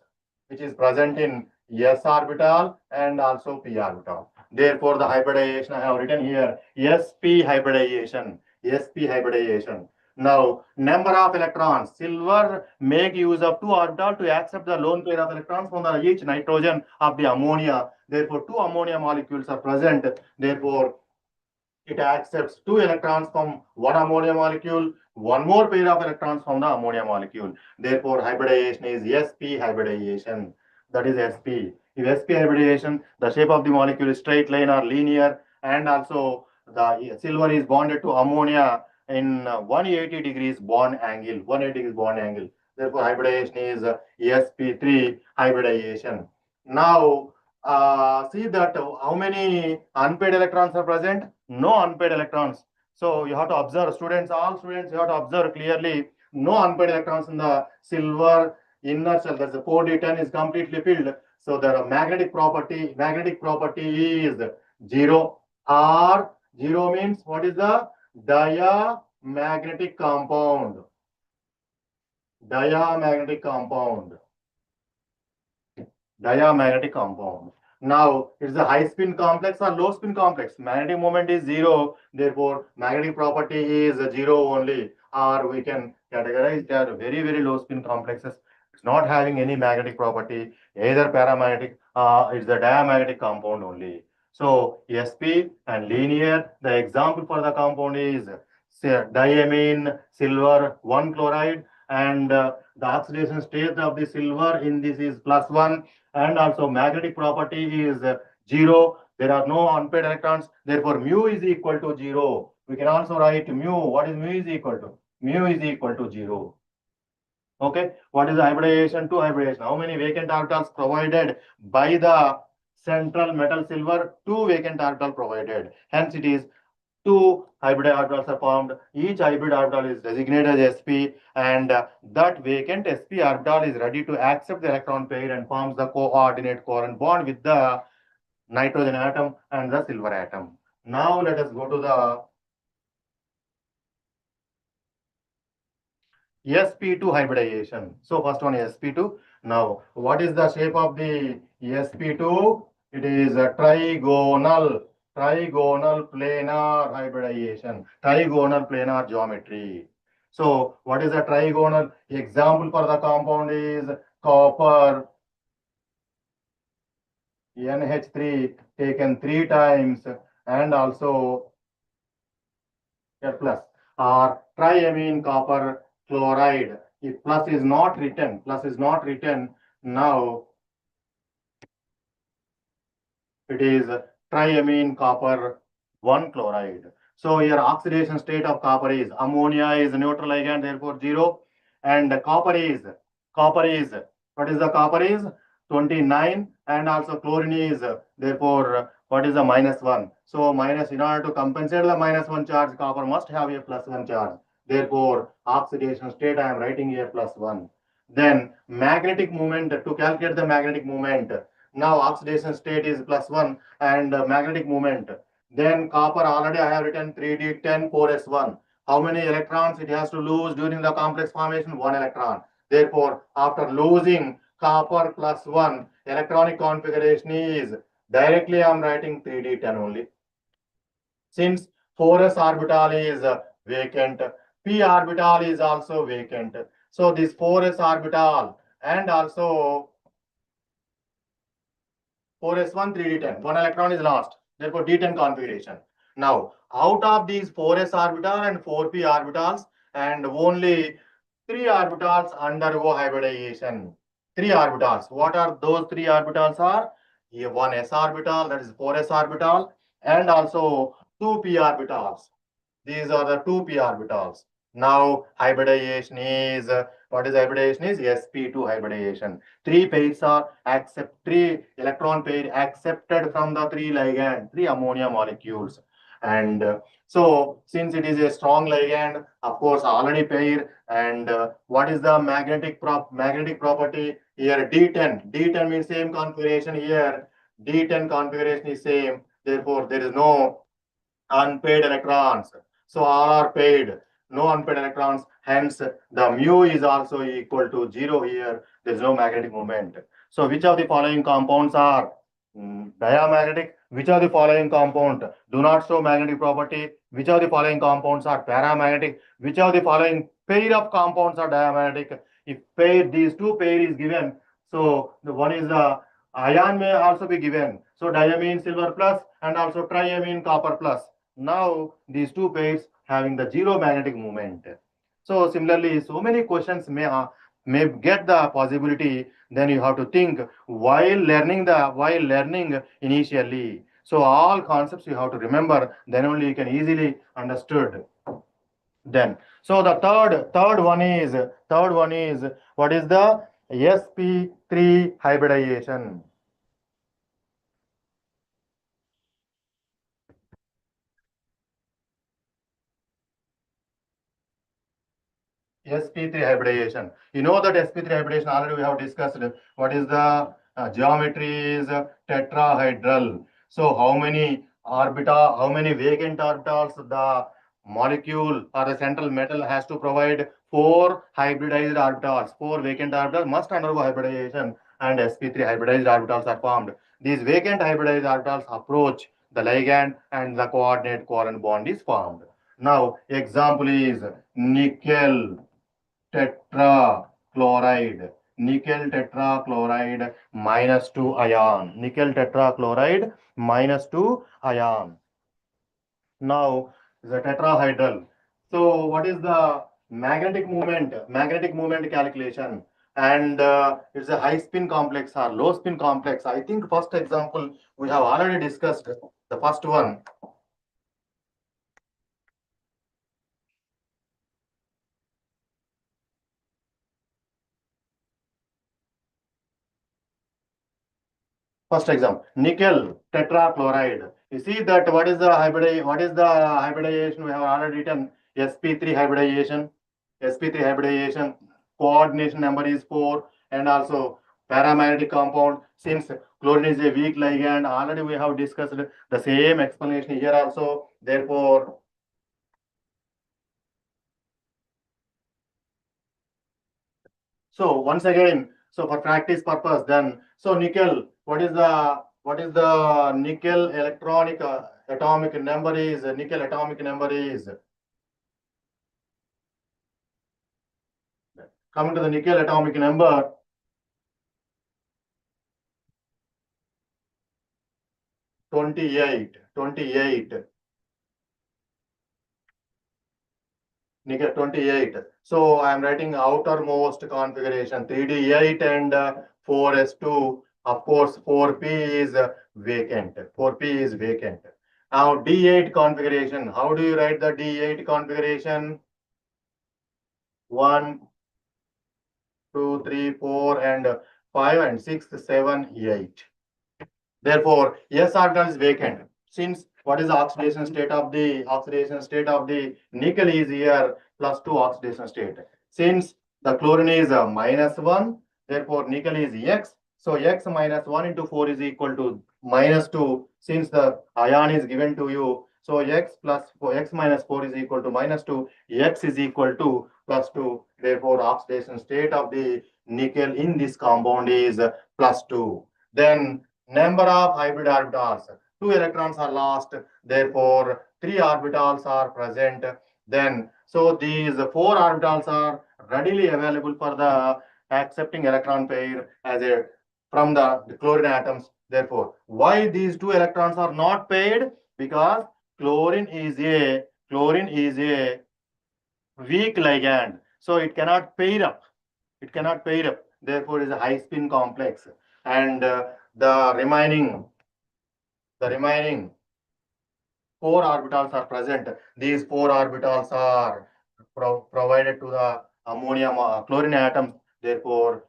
which is present in S orbital and also p orbital. Therefore, the hybridization I have written here, sp hybridization, sp hybridization. Now, number of electrons, silver make use of two orbitals to accept the lone pair of electrons from the each nitrogen of the ammonia. Therefore, two ammonia molecules are present. Therefore, it accepts two electrons from one ammonia molecule, one more pair of electrons from the ammonia molecule. Therefore, hybridization is sp hybridization. That is sp. If sp hybridization, the shape of the molecule is straight line or linear, and also the silver is bonded to ammonia in 180 degrees bond angle. 180 degrees bond angle. Therefore, hybridization is sp3 hybridization. Now, see that how many unpaid electrons are present? No unpaid electrons. So you have to observe, students, all students, you have to observe clearly, no unpaid electrons in the silver inner shell. That's the 4d10 is completely filled. So the magnetic property is 0. Or 0 means what is the diamagnetic compound? Diamagnetic compound. Diamagnetic compound. Now, it's a high spin complex or low spin complex. Magnetic moment is 0, therefore, magnetic property is 0 only. Or we can categorize that very, very low spin complexes. It's not having any magnetic property, either paramagnetic, it's the diamagnetic compound only. So, sp and linear, the example for the compound is diamine silver 1 chloride, and the oxidation state of the silver in this is +1, and also magnetic property is 0. There are no unpaid electrons, therefore mu is equal to 0. We can also write mu. What is mu is equal to? Mu is equal to 0. Okay, what is the hybridization to hybridization? How many vacant orbitals provided by the central metal silver? 2 vacant orbital provided. Hence, it is 2 hybrid orbitals are formed. Each hybrid orbital is designated as sp, and that vacant sp orbital is ready to accept the electron pair and forms the coordinate covalent bond with the nitrogen atom and the silver atom. Now let us go to the sp2 hybridization. So first one is sp2. Now what is the shape of the sp2? It is a trigonal planar hybridization, trigonal planar geometry. So what is a trigonal? Example for the compound is copper NH3 taken 3 times, and also plus, or triamine copper chloride. If plus is not written, now it is triamine copper 1 chloride. So here oxidation state of copper is ammonia is neutral ligand, therefore 0, and copper is what is the copper is 29, and also chlorine is therefore what is the -1. So minus, in order to compensate the -1 charge, copper must have a +1 charge. Therefore oxidation state I am writing here +1. Then magnetic moment, to calculate the magnetic moment. Now oxidation state is +1 and magnetic moment. Then copper already I have written 3d10 4s1. How many electrons it has to lose during the complex formation? 1 electron. Therefore, after losing copper +1, electronic configuration is directly I am writing 3d10 only. Since 4s orbital is vacant, p orbital is also vacant. So this 4s orbital and also 4s1 3d10, 1 electron is lost, therefore d10 configuration. Now out of these 4s orbital and 4p orbitals, and only 3 orbitals undergo hybridization. 3 orbitals. What are those 3 orbitals are? Here one s orbital, that is 4s orbital, and also 2 p orbitals. These are the 2 p orbitals. Now hybridization is what is hybridization is sp2 hybridization. 3 pairs are accept 3 electron pair accepted from the 3 ligand, 3 ammonia molecules. And so since it is a strong ligand, of course already pair, and what is the magnetic property here? D10 means same configuration here. D10 configuration is same, therefore there is no unpaid electrons. So all are paid, no unpaid electrons. Hence, the mu is also equal to 0 here. There is no magnetic moment. So which of the following compounds are diamagnetic? Which of the following compound do not show magnetic property? Which of the following compounds are paramagnetic? Which of the following pair of compounds are diamagnetic? If pair, these two pair is given, so the one is the ion may also be given. So diamine silver plus and also triamine copper plus. Now these two pairs having the 0 magnetic moment. So similarly, so many questions may get the possibility. Then you have to think while learning initially. So all concepts you have to remember. Then only you can easily understood. Then so the third one is what is the sp3 hybridization? sp3 hybridization. You know that sp3 hybridization already we have discussed. What is the geometry is tetrahedral. So how many vacant orbitals the molecule or the central metal has to provide? 4 hybridized orbitals. 4 vacant orbitals must undergo hybridization, and sp3 hybridized orbitals are formed. These vacant hybridized orbitals approach the ligand and the coordinate covalent bond is formed. Now, example is nickel tetrachloride. Nickel tetrachloride -2 ion. Nickel tetrachloride -2 ion. Now, the tetrahedral. So, what is the magnetic moment? Magnetic moment calculation. And it's a high spin complex or low spin complex. I think first example we have already discussed. The first one. First example, nickel tetrachloride. You see that what is the hybridization we have already written? sp3 hybridization. sp3 hybridization. Coordination number is 4, and also paramagnetic compound. Since chlorine is a weak ligand, already we have discussed the same explanation here also. Therefore, so once again, so for practice purpose, then so nickel. What is the nickel electronic atomic number is? Nickel atomic number is, coming to the nickel atomic number, 28. 28. Nickel 28. So I am writing outermost configuration 3D8 and 4s2. Of course, 4p is vacant. 4p is vacant. Now D8 configuration. How do you write the D8 configuration? 1, 2, 3, 4, and 5, and 6, 7, 8. Therefore, S orbital is vacant. Since what is the oxidation state of the nickel is here +2 oxidation state. Since the chlorine is -1, therefore nickel is X. So X -1 into 4 is equal to -2. Since the ion is given to you, so X minus 4 is equal to -2. X is equal to +2. Therefore, oxidation state of the nickel in this compound is +2. Then number of hybrid orbitals. 2 electrons are lost. Therefore, 3 orbitals are present. Then, so these 4 orbitals are readily available for the accepting electron pair as a from the chlorine atoms. Therefore, why these 2 electrons are not paired? Because chlorine is a weak ligand, so it cannot pair up. It cannot pair up. Therefore, it is a high spin complex, and the remaining 4 orbitals are present. These 4 orbitals are provided to the ammonium chlorine atoms. Therefore,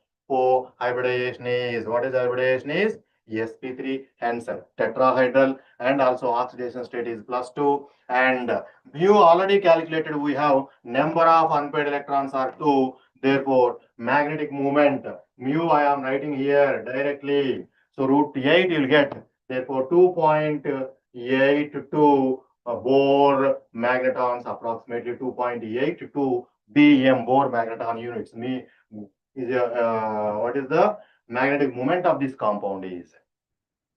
hybridization is, what is hybridization is? sp3, hence tetrahedral, and also oxidation state is +2. And mu already calculated, we have number of unpaired electrons are 2. Therefore, magnetic moment, mu I am writing here directly. So √8 you'll get. Therefore, 2.82 Bohr magnetons, approximately 2.82 BM Bohr magneton units. What is the magnetic moment of this compound is?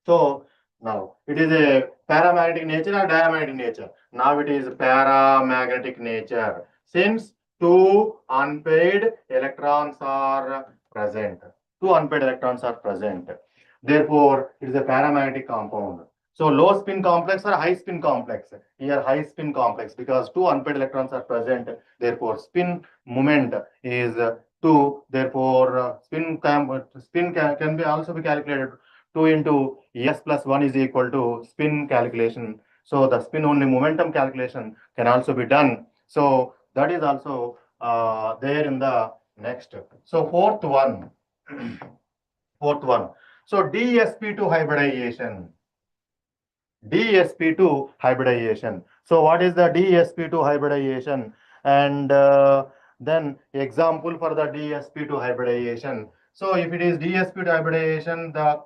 So now it is a paramagnetic nature or diamagnetic nature. Now it is paramagnetic nature. Since 2 unpaired electrons are present. 2 unpaired electrons are present. Therefore, it is a paramagnetic compound. So low spin complex or high spin complex? Here high spin complex, because 2 unpaired electrons are present. Therefore, spin moment is 2. Therefore, spin can be also be calculated. 2 into S+1 is equal to spin calculation. So the spin only momentum calculation can also be done. So that is also there in the next. So fourth one. So DSP2 hybridization. DSP2 hybridization. So what is the DSP2 hybridization? And Then example for the DsP2 hybridization. So if it is DsP2 hybridization, the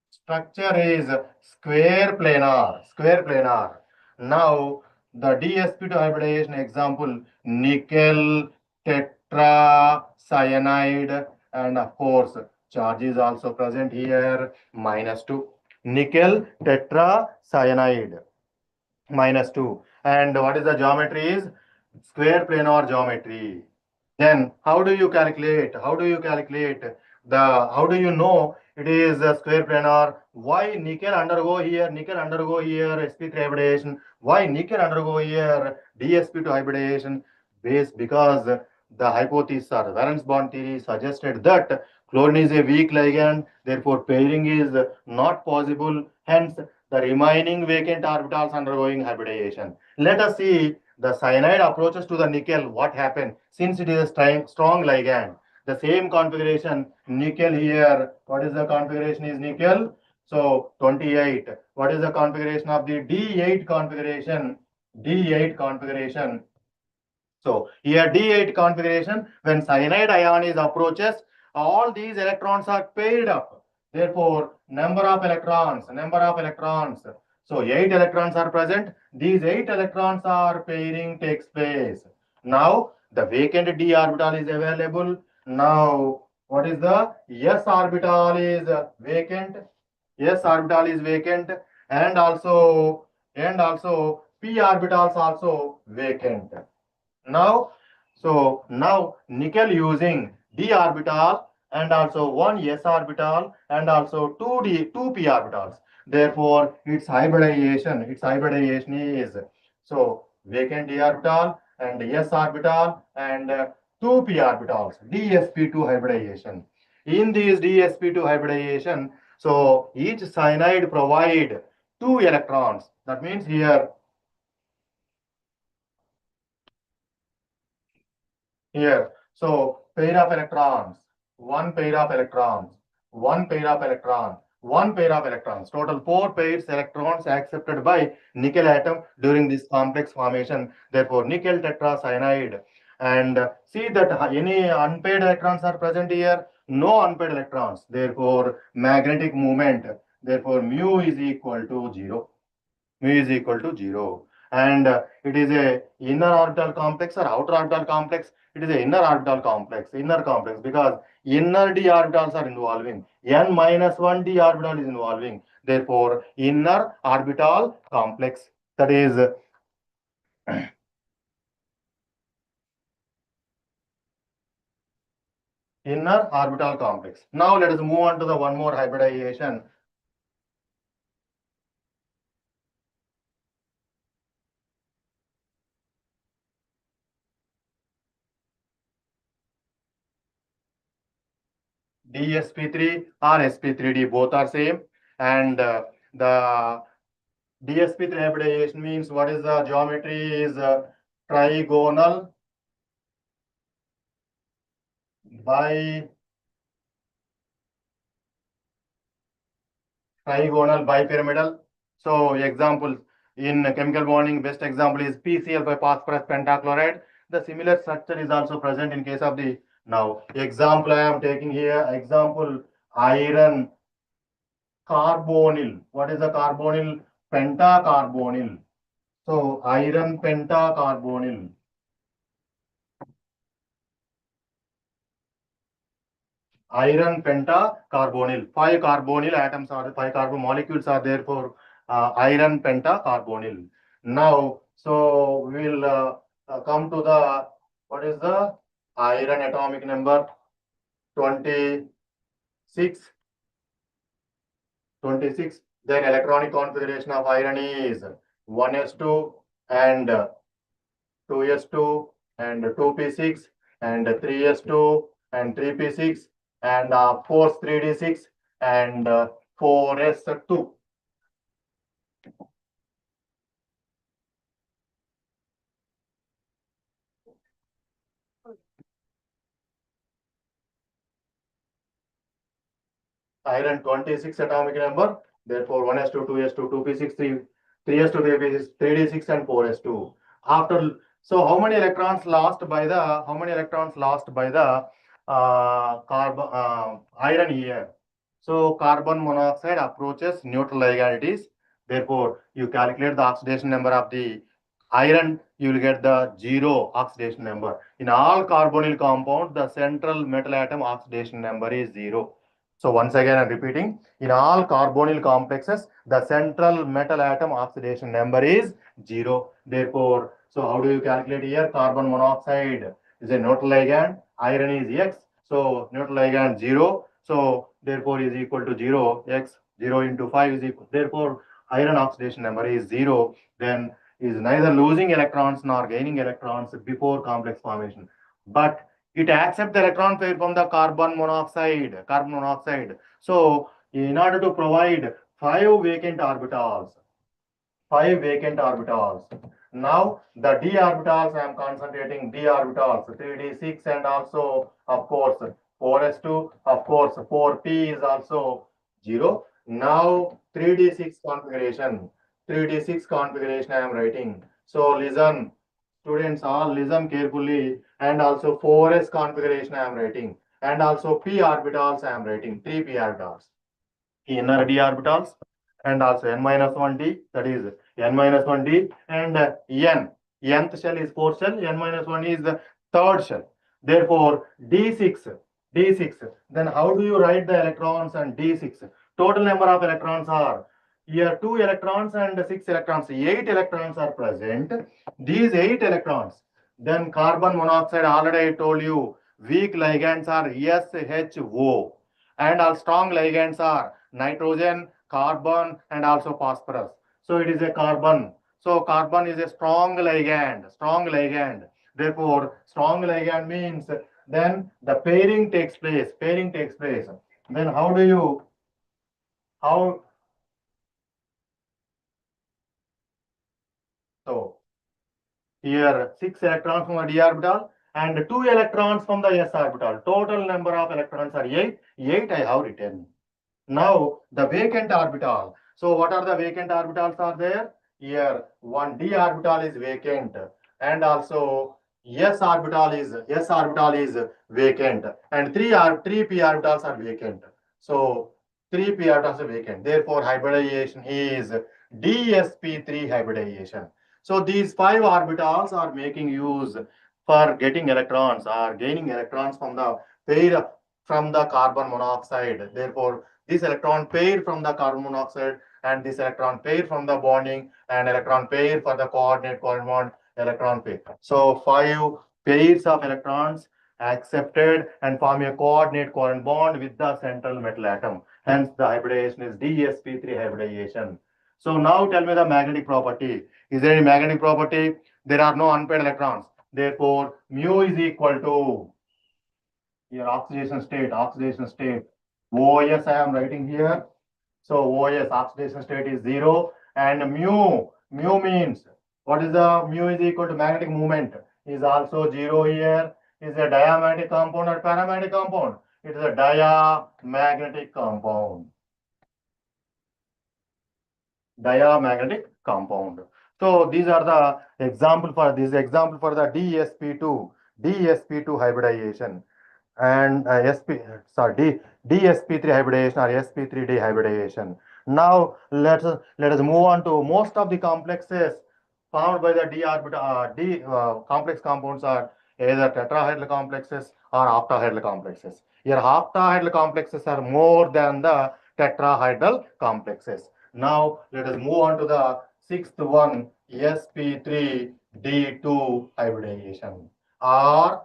structure is square planar, square planar. Now the DsP2 hybridization example, nickel tetracyanide, and of course charge is also present here, -2. Nickel tetracyanide, -2. And what is the geometry is square planar geometry. Then how do you calculate? How do you calculate the, how do you know it is a square planar? Why nickel undergo here, nickel undergo here sp3 hybridization? Why nickel undergo here dsp2 hybridization? Because the hypothesis or valence bond theory suggested that chlorine is a weak ligand, therefore pairing is not possible. Hence, the remaining vacant orbitals undergoing hybridization. Let us see the cyanide approaches to the nickel. What happened? Since it is a strong ligand, the same configuration, nickel here. What is the configuration is nickel? So 28. What is the configuration of the D8 configuration? D8 configuration. So here D8 configuration, when cyanide ion is approaches, all these electrons are paired up. Therefore, number of electrons. So 8 electrons are present. These 8 electrons are pairing takes place. Now the vacant d orbital is available. Now what is the s orbital is vacant. S orbital is vacant, and also p orbitals also vacant. Now, so now nickel using d orbital and also one s orbital and also two p orbitals. Therefore, its hybridization is so vacant d orbital and s orbital and two p orbitals, dsp2 hybridization. In this dsp2 hybridization, so each cyanide provide two electrons. That means here, so pair of electrons, one pair of electrons, one pair of electrons, one pair of electrons. Total 4 pairs electrons accepted by nickel atom during this complex formation. Therefore, nickel tetracyanide. And see that any unpaired electrons are present here. No unpaired electrons. Therefore, magnetic moment. Therefore, mu is equal to 0. Mu is equal to 0. And it is a inner orbital complex or outer orbital complex. It is a inner orbital complex, because inner d orbitals are involving. N minus 1 d orbital is involving. Therefore, inner orbital complex. That is inner orbital complex. Now let us move on to the one more hybridization. DsP3 or sp3d, both are same. And the DsP3 hybridization means what is the geometry is trigonal by bipyramidal. So examples in chemical bonding, best example is PCl by phosphorus pentachloride. The similar structure is also present in case of the, now example I am taking here, example iron carbonyl. What is the carbonyl? Pentacarbonyl. So iron pentacarbonyl. Iron pentacarbonyl. 5 carbonyl atoms are, 5 carbon molecules are there for iron pentacarbonyl. Now, so we'll come to the, what is the iron atomic number? 26. 26. Then electronic configuration of iron is 1s2 and 2s2 and 2p6 and 3s2 and 3p6 and 4s3d6 and 4s2. Iron 26 atomic number. Therefore, 1s2, 2s2, 2p6, 3s2, 3p6, 3d6 and 4s2. After, so how many electrons lost by the carbon iron here? So carbon monoxide approaches neutral ligand it is. Therefore, you calculate the oxidation number of the iron, you will get the zero oxidation number. In all carbonyl compounds, the central metal atom oxidation number is zero. So once again, I'm repeating, in all carbonyl complexes, the central metal atom oxidation number is zero. Therefore, so how do you calculate here? Carbon monoxide is a neutral ligand, iron is X. So neutral ligand 0. So therefore is equal to 0. X 0 into 5 is equal. Therefore, iron oxidation number is 0. Then is neither losing electrons nor gaining electrons before complex formation. But it accepts the electron pair from the carbon monoxide. So in order to provide five vacant orbitals, now the d orbitals, I am concentrating d orbitals 3d6 and also of course 4s2, of course 4p is also 0. Now 3d6 configuration, I am writing. So listen, students, all listen carefully, and also 4s configuration I am writing, and also p orbitals I am writing, 3 p orbitals, inner d orbitals, and also n minus 1d, that is n minus 1d, and nth shell is fourth shell, n minus 1 is the third shell. Therefore d6, then how do you write the electrons and d6? Total number of electrons are here 2 electrons and 6 electrons, 8 electrons are present. These 8 electrons, then carbon monoxide, already I told you, weak ligands are SHO, and all strong ligands are nitrogen, carbon, and also phosphorus. So it is a carbon. So carbon is a strong ligand. Therefore, strong ligand means then the pairing takes place. Then how do you, how, so here 6 electrons from the d orbital and 2 electrons from the s orbital. Total number of electrons are 8. 8 I have written. Now the vacant orbital. So what are the vacant orbitals are there? Here one d orbital is vacant, and also s orbital is vacant, and 3 p orbitals are vacant. So 3 p orbitals are vacant. Therefore hybridization is dsp3 hybridization. So these 5 orbitals are making use for getting electrons or gaining electrons from the pair from the carbon monoxide. Therefore this electron pair from the carbon monoxide and this electron pair from the bonding and electron pair for the coordinate covalent bond electron pair. So 5 pairs of electrons accepted and form a coordinate covalent bond with the central metal atom. Hence the hybridization is dsp3 hybridization. So now tell me the magnetic property. Is there any magnetic property? There are no unpaired electrons. Therefore, mu is equal to your oxidation state. OS I am writing here. So OS oxidation state is 0, and mu means what is the mu is equal to magnetic moment is also 0 here. Is a diamagnetic compound or paramagnetic compound? It is a diamagnetic compound. So these are the example for the DSP2 hybridization and DSP3 hybridization or sp3d hybridization. Now let us move on to most of the complexes formed by the d orbital complex compounds are either tetrahedral complexes or octahedral complexes. Here octahedral complexes are more than the tetrahedral complexes. Now let us move on to the sixth one, sp3d2 hybridization or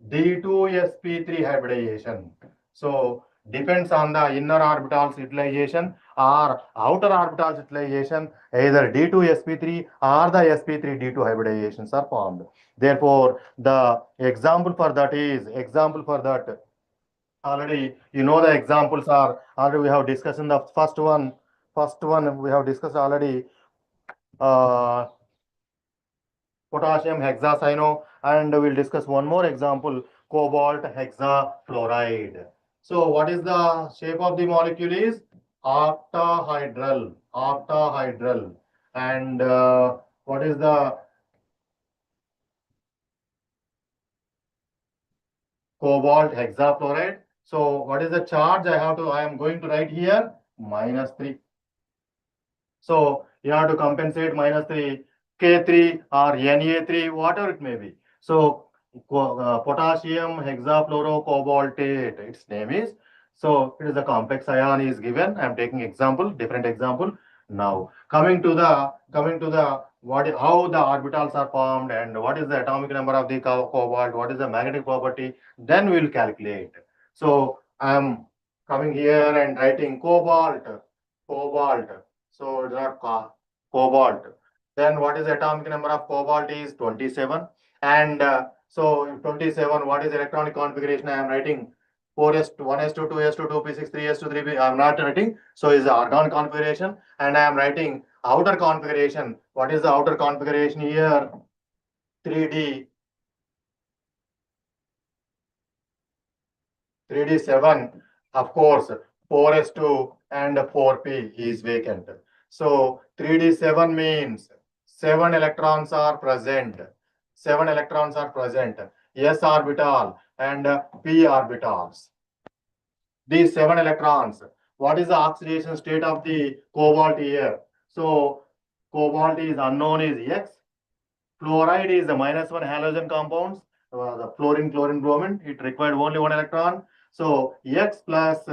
D2sp3 hybridization. So depends on the inner orbitals utilization or outer orbitals utilization. Either D2sp3 or the sp3d2 hybridizations are formed. Therefore, the example for that already you know the examples are already we have discussed in the first one. We have discussed already. Potassium hexacyano, and we'll discuss one more example, cobalt hexafluoride. So what is the shape of the molecule is octahedral, and what is the cobalt hexafluoride. So what is the charge I am going to write here? -3. So you have to compensate -3, K3 or Na3, whatever it may be. So potassium hexafluorocobaltate, its name is. So it is a complex ion is given. I am taking example, different example. Now coming to the how the orbitals are formed and what is the atomic number of the cobalt, what is the magnetic property, then we will calculate. So I am coming here and writing cobalt. So it's not cobalt. Then what is the atomic number of cobalt is 27. And so 27, what is electronic configuration? I am writing 4s, 1s2, 2s2, 2p6, 3s2, 3p. I am not writing. So is the argon configuration. And I am writing outer configuration. What is the outer configuration here? 3D 3D7, of course, 4s2 and 4p is vacant. So 3D7 means 7 electrons are present. 7 electrons are present. S orbital and p orbitals. These 7 electrons. What is the oxidation state of the cobalt here? So cobalt is unknown is X. Fluoride is the -1 halogen compounds. The fluorine, chlorine, bromine. It required only 1 electron. So X plus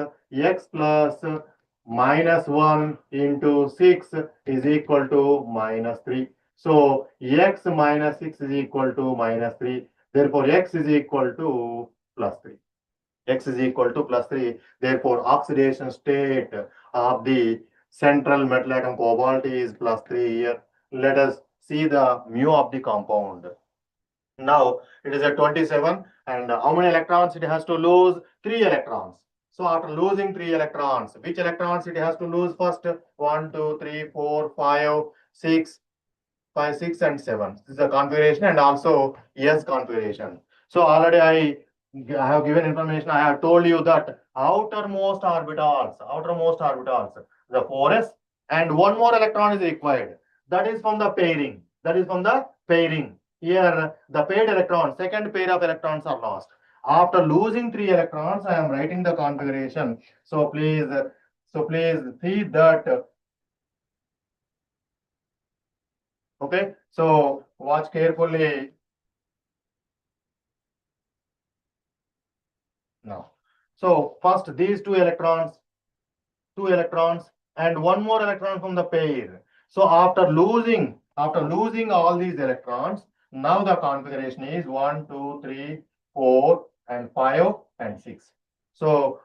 -1 into 6 is equal to -3. So X minus 6 is equal to -3. Therefore, X is equal to +3. X is equal to +3. Therefore, oxidation state of the central metal atom cobalt is +3 here. Let us see the mu of the compound. Now it is at 27, and how many electrons it has to lose? 3 electrons. So after losing 3 electrons, which electrons it has to lose first? 1, 2, 3, 4, 5, 6, 5, 6, and 7. This is the configuration and also S configuration. So already I have given information. I have told you that outermost orbitals, the 4s, and one more electron is required. That is from the pairing. Here, the paired electron, second pair of electrons are lost. After losing 3 electrons, I am writing the configuration. So please see that. Okay, so watch carefully now. So first these two electrons, and one more electron from the pair. So after losing all these electrons, now the configuration is 1, 2, 3, 4, and 5, and 6. So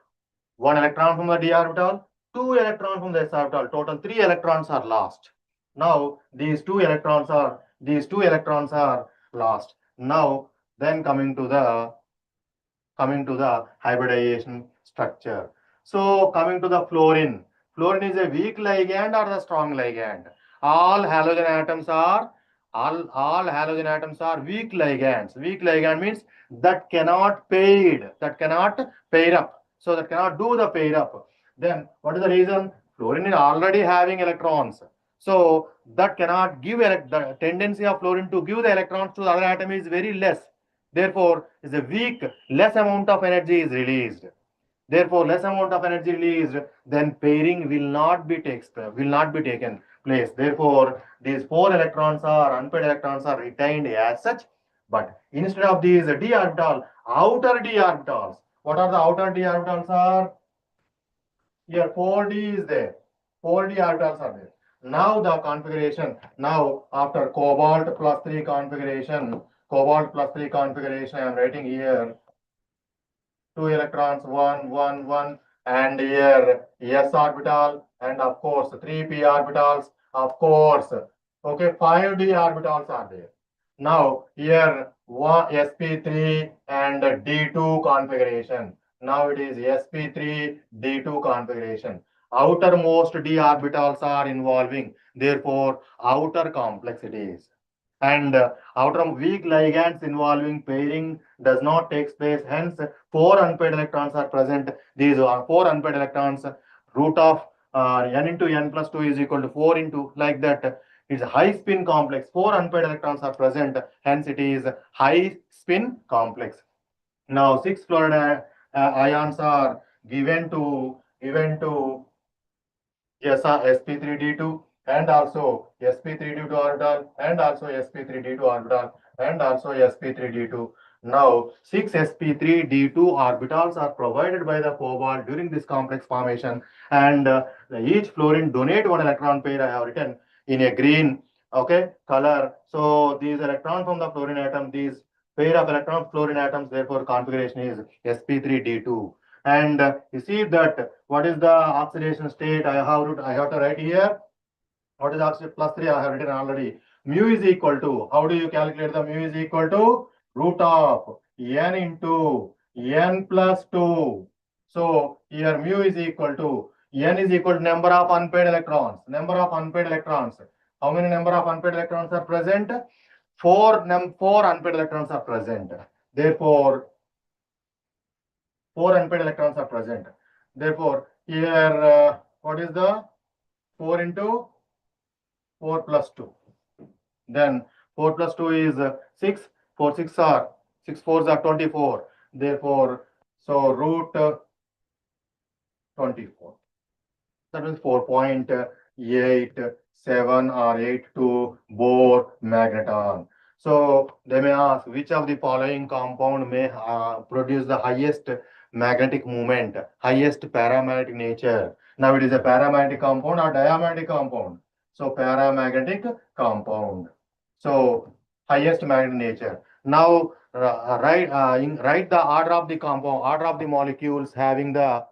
1 electron from the d orbital, 2 electrons from the s orbital. Total 3 electrons are lost. Now these two electrons are lost. Now then coming to the hybridization structure. So coming to the fluorine. Fluorine is a weak ligand or the strong ligand? All halogen atoms are weak ligands. Weak ligand means that cannot pair up. So that cannot do the pair up. Then what is the reason? Fluorine is already having electrons. So that cannot give the tendency of fluorine to give the electrons to the other atom is very less. Therefore, is a weak, less amount of energy is released. Therefore, less amount of energy released, then pairing will not be taken place. Therefore, these 4 electrons are unpaired electrons are retained as such. But instead of these d orbital, outer d orbitals. What are the outer d orbitals are? Here 4d is there. 4d orbitals are there. Now the configuration. Now after cobalt plus 3 configuration, I am writing here 2 electrons, 1, 1, 1, and here s orbital, and of course 3p orbitals, of course. Okay, 5d orbitals are there. Now here sp3 and d2 configuration. Now it is sp3 d2 configuration. Outermost d orbitals are involving, therefore outer complexities. And outer weak ligands involving pairing does not take place. Hence, 4 unpaired electrons are present. These are 4 unpaired electrons. Root of n into n plus 2 is equal to 4 into like that. It's a high spin complex. 4 unpaired electrons are present. Hence, it is high spin complex. Now 6 fluoride ions are given to yes, sp3d2 and also sp3d2 orbital and also sp3d2 orbital and also sp3d2. Now 6 sp3d2 orbitals are provided by the cobalt during this complex formation, and each fluorine donate one electron pair. I have written in a green, okay, color. So these electrons from the fluorine atom, these pair of electron fluorine atoms, therefore configuration is sp3d2. And you see that what is the oxidation state? I have to write here. What is oxidation plus 3? I have written already. Mu is equal to, how do you calculate the mu is equal to? Root of n into n plus 2. So here mu is equal to, n is equal to number of unpaired electrons. Number of unpaired electrons. How many number of unpaired electrons are present? Four unpaired electrons are present. Therefore, 4 unpaired electrons are present. Therefore, here what is the 4 into 4 plus 2? Then 4 plus 2 is 6. 4 6 are 6 4s are 24. Therefore, so root 24. That means 4.87 or 82 Bohr magneton. So they may ask which of the following compound may produce the highest magnetic moment, highest paramagnetic nature. Now it is a paramagnetic compound or diamagnetic compound. So paramagnetic compound. So highest magnetic nature. Now write the order of the compound, order of the molecules having the,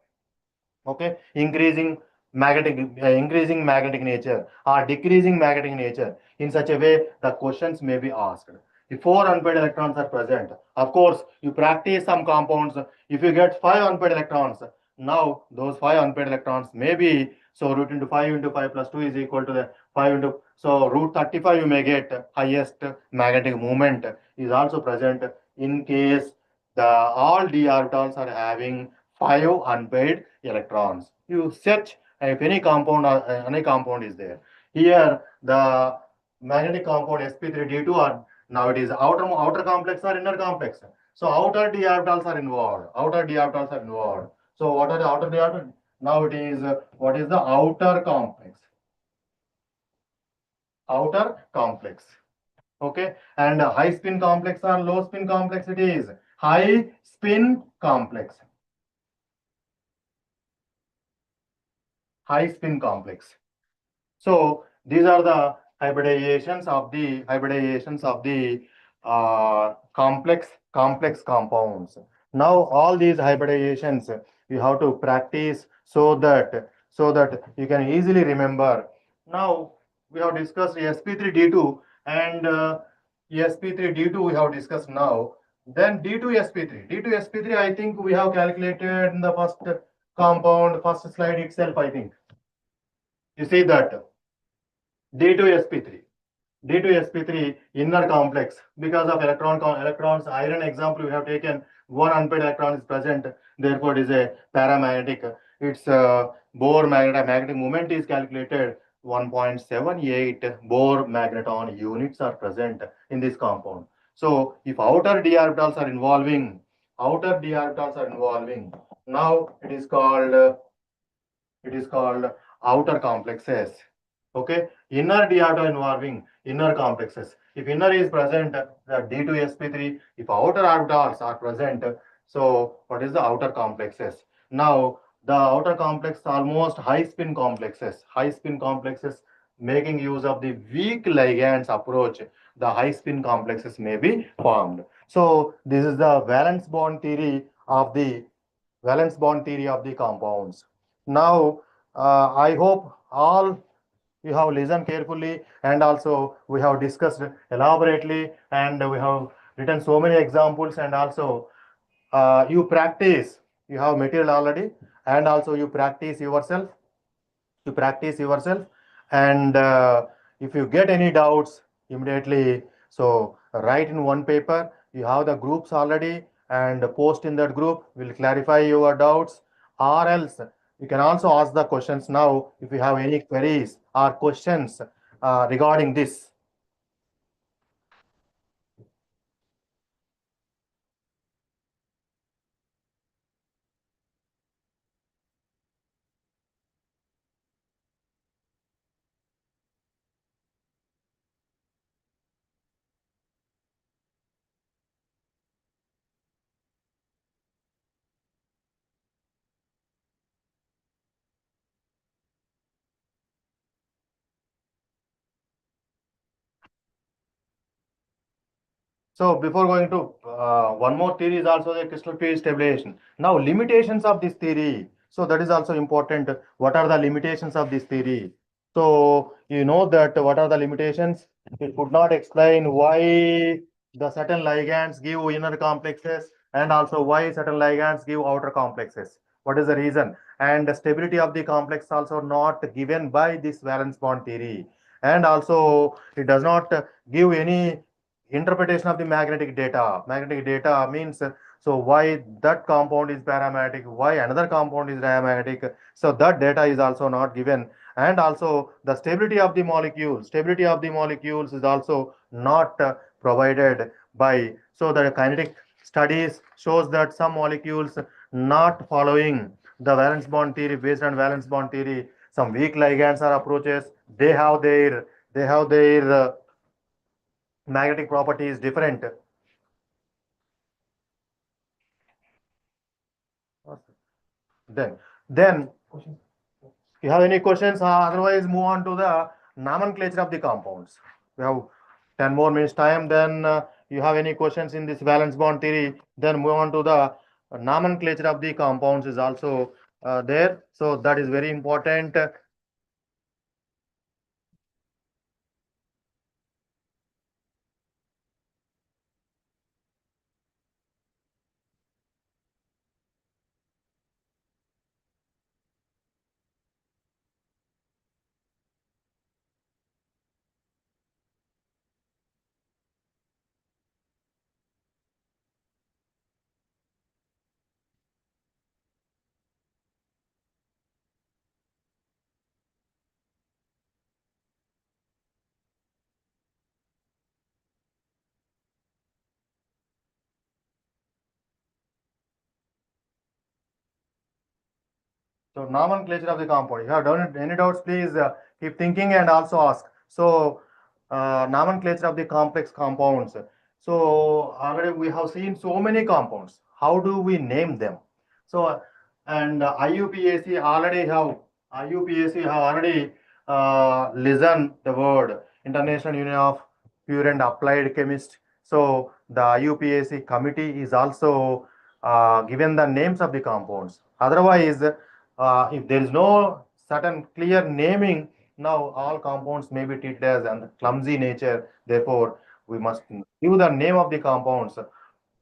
okay, increasing magnetic nature or decreasing magnetic nature. In such a way the questions may be asked. If 4 unpaired electrons are present, of course you practice some compounds. If you get 5 unpaired electrons, now those 5 unpaired electrons may be, so root into 5 into 5 plus 2 is equal to the 5 into, so root 35 you may get highest magnetic moment is also present in case the all d orbitals are having 5 unpaired electrons. You search if any compound is there. Here the magnetic compound sp3d2 are, now it is outer complex or inner complex. So outer d orbitals are involved. Outer d orbitals are involved. So what are the outer d orbitals? Now it is what is the outer complex? Outer complex. Okay, and high spin complex or low spin complex? It is high spin complex. High spin complex. So these are the hybridizations of the complex compounds. Now all these hybridizations you have to practice so that you can easily remember. Now we have discussed sp3d2 and sp3d2 we have discussed now. Then d2sp3. D2sp3 I think we have calculated in the first compound, first slide itself, I think. You see that D2sp3. D2sp3 inner complex because of electrons iron example we have taken, one unpaired electron is present, therefore it is a paramagnetic. Its Bohr magnetic moment is calculated 1.78 Bohr magneton units are present in this compound. So if outer d orbitals are involving, now it is called outer complexes. Okay, inner d orbital involving inner complexes. If inner is present, the D2sp3. If outer orbitals are present, so what is the outer complexes? Now the outer complex almost high spin complexes. High spin complexes making use of the weak ligands approach. The high spin complexes may be formed. So this is the valence bond theory of the compounds. Now I hope all you have listened carefully, and also we have discussed elaborately, and we have written so many examples, and also you practice, you have material already, and also you practice yourself, and if you get any doubts immediately, so write in one paper. You have the groups already, and post in that group will clarify your doubts, or else you can also ask the questions now if you have any queries or questions regarding this. So before going to one more theory is also the crystal field stabilization. Now limitations of this theory. So that is also important. What are the limitations of this theory? So you know that what are the limitations? It could not explain why the certain ligands give inner complexes and also why certain ligands give outer complexes. What is the reason? And the stability of the complex also not given by this valence bond theory. And also it does not give any interpretation of the magnetic data. Magnetic data means so why that compound is paramagnetic, why another compound is diamagnetic. So that data is also not given. And also the stability of the molecules. Stability of the molecules is also not provided by. So the kinetic studies shows that some molecules not following the valence bond theory. Based on valence bond theory, some weak ligands or approaches, they have their magnetic property is different. Then you have any questions? Otherwise, move on to the nomenclature of the compounds. We have 10 more minutes time. Then you have any questions in this valence bond theory? Then move on to the nomenclature of the compounds is also there. So that is very important. So nomenclature of the compound. If you have done any doubts, please keep thinking and also ask. So nomenclature of the complex compounds. So already we have seen so many compounds. How do we name them? So and IUPAC have already listened the word International Union of Pure and Applied Chemists. So the IUPAC committee is also given the names of the compounds. Otherwise, if there is no certain clear naming, now all compounds may be treated as a clumsy nature. Therefore, we must give the name of the compounds.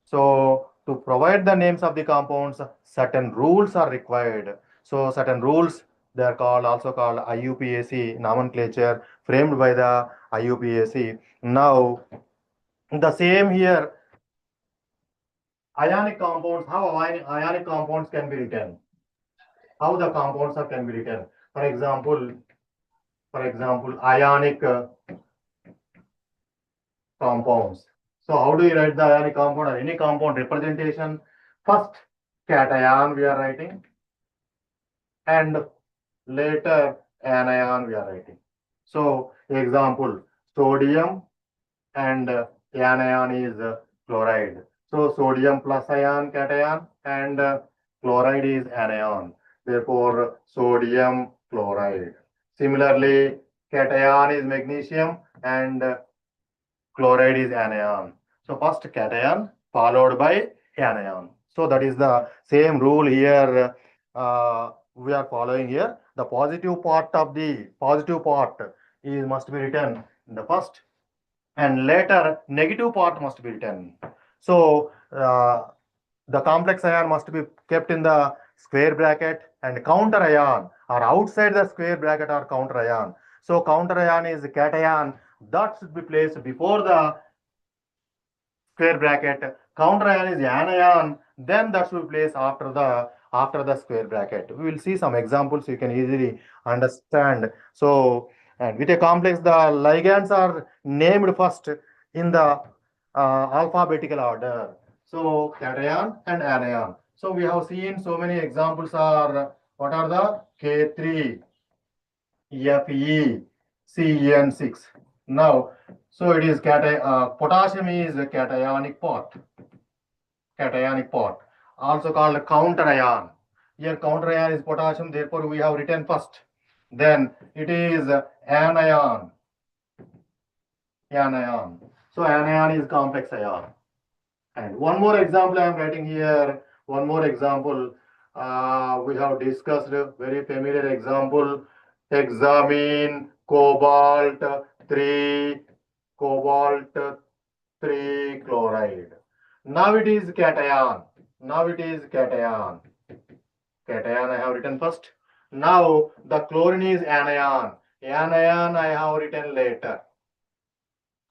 So to provide the names of the compounds, certain rules are required. So certain rules, they are called also called IUPAC nomenclature framed by the IUPAC. Now the same here, ionic compounds, how ionic compounds can be written, how the compounds are can be written. For example, ionic compounds. So how do you write the ionic compound or any compound representation? First, cation we are writing, and later anion we are writing. So example, sodium and anion is chloride. So sodium plus ion cation and chloride is anion. Therefore, sodium chloride. Similarly, cation is magnesium and chloride is anion. So first cation followed by anion. So that is the same rule here we are following here. The positive part is must be written in the first, and later negative part must be written. So the complex ion must be kept in the square bracket, and counter ion or outside the square bracket or counter ion. So counter ion is cation that should be placed before the square bracket. Counter ion is anion, then that should be placed after the square bracket. We will see some examples you can easily understand. So, and with a complex, the ligands are named first in the alphabetical order. So cation and anion. So we have seen so many examples are what are the K3, FeCN6. Now, so it is potassium is a cationic part, also called counter ion. Here counter ion is potassium, therefore we have written first. Then it is anion. So anion is complex ion. And one more example I am writing here. One more example. We have discussed a very familiar example. Hexamine, cobalt 3, cobalt 3 chloride. Now it is cation. Now it is cation. Cation I have written first. Now the chlorine is anion. Anion I have written later.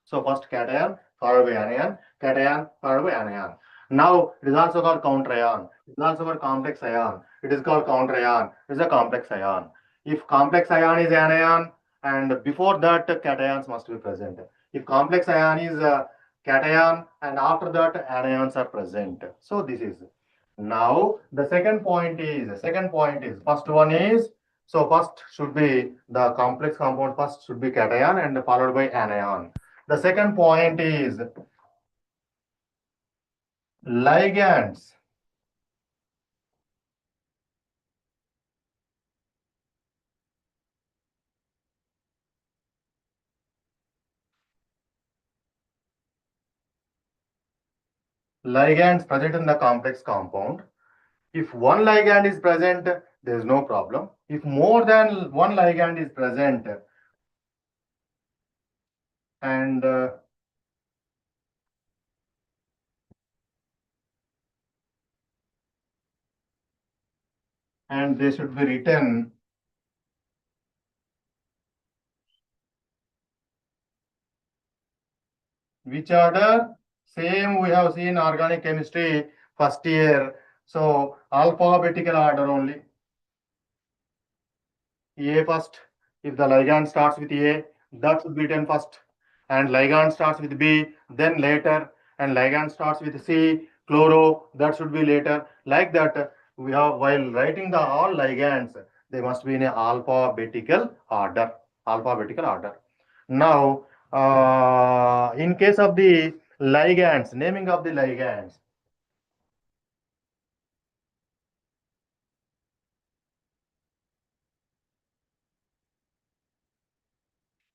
So first cation followed by anion, cation followed by anion. Now it is also called counter ion. It is also called complex ion. It is called counter ion. It is a complex ion. If complex ion is anion, and before that cations must be present. If complex ion is cation, and after that anions are present. So this is. Now the second point is first one is, so first should be the complex compound, first should be cation and followed by anion. The second point is ligands. Ligands present in the complex compound. If one ligand is present, there is no problem. If more than one ligand is present and they should be written which order? Same we have seen organic chemistry first year. So alphabetical order only. A first. If the ligand starts with A, that should be written first. And ligand starts with B, then later. And ligand starts with C, chloro, that should be later. Like that, we have, while writing the all ligands, they must be in a alphabetical order. Alphabetical order. Now, in case of the ligands, naming of the ligands,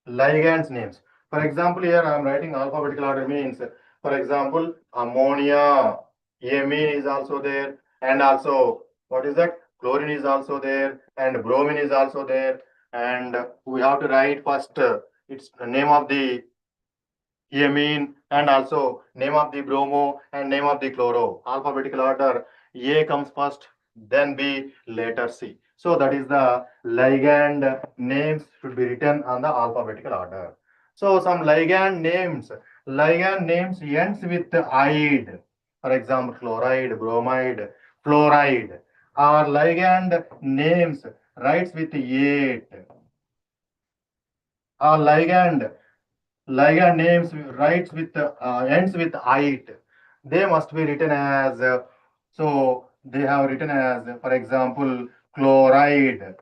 ligands names. For example, here I am writing alphabetical order means, for example, ammonia, amine is also there, and also what is that? Chlorine is also there, and bromine is also there, and we have to write first its name of the amine and also name of the bromo and name of the chloro. Alphabetical order. A comes first, then B, later C. So that is the ligand names should be written on the alphabetical order. So some ligand names ends with ide. For example, chloride, bromide, fluoride. Or ligand names writes with 8. Or ligand names writes with ends with it. They must be written as so they have written as, for example, chloride.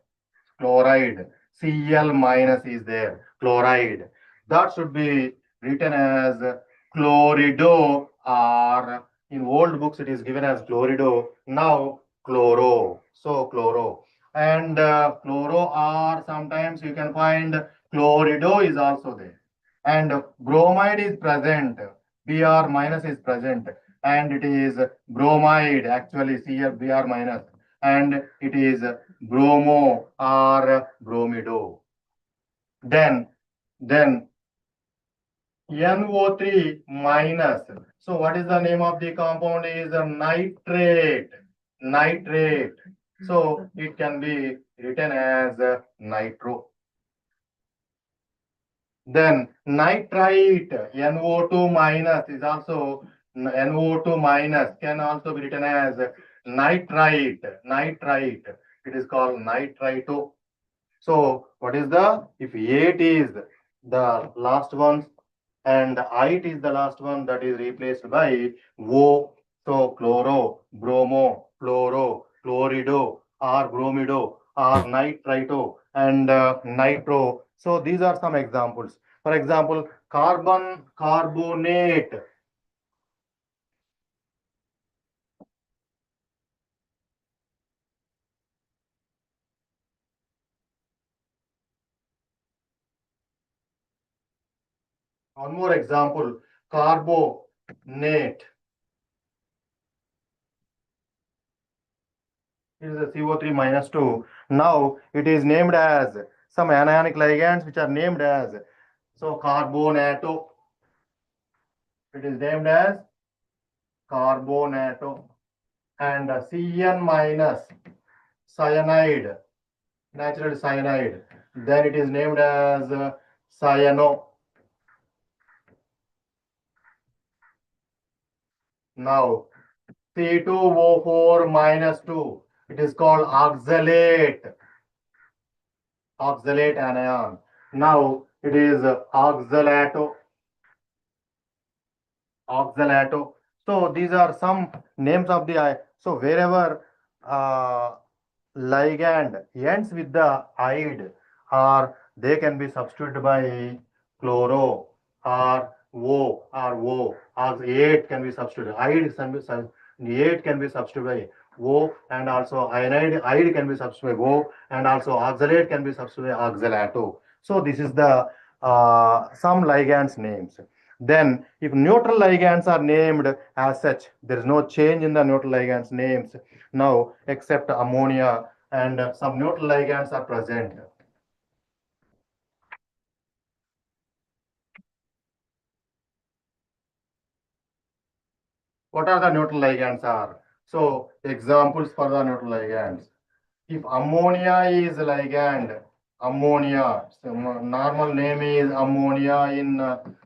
Chloride. Cl minus is there. Chloride. That should be written as chlorido, or in old books it is given as chlorido. Now chloro. So chloro. And chloro, or sometimes you can find chlorido is also there. And bromide is present. Br minus is present. And it is bromide, actually Cl Br minus. And it is bromo or bromido. Then NO3 minus. So what is the name of the compound? Is a nitrate. Nitrate. So it can be written as nitro. Then nitrite, NO2 minus is also NO2 minus can also be written as nitrite. Nitrite. It is called nitrito. So what is the, if 8 is the last one and it is the last one, that is replaced by O. So chloro, bromo, fluoro, chlorido, or bromido, or nitrito, and nitro. So these are some examples. For example, carbon carbonate. One more example. carbonate. It is a CO3 minus 2. Now it is named as some anionic ligands which are named as, so carbonato. It is named as carbonato. And Cn minus cyanide, natural cyanide. Then it is named as cyano. Now C2O4 minus 2. It is called oxalate. Oxalate anion. Now it is oxalato. Oxalato. So these are some names of the, so wherever ligand ends with the ide, or they can be substituted by chloro or O or O. Oxalate can be substituted. Ide can be, 8 can be substituted by O, and also ide can be substituted by O, and also oxalate can be substituted by oxalato. So this is the some ligands names. Then, if neutral ligands are named as such, there is no change in the neutral ligands names now, except ammonia, and some neutral ligands are present. What are the neutral ligands are? So, examples for the neutral ligands. If ammonia is ligand, ammonia, so normal name is ammonia in,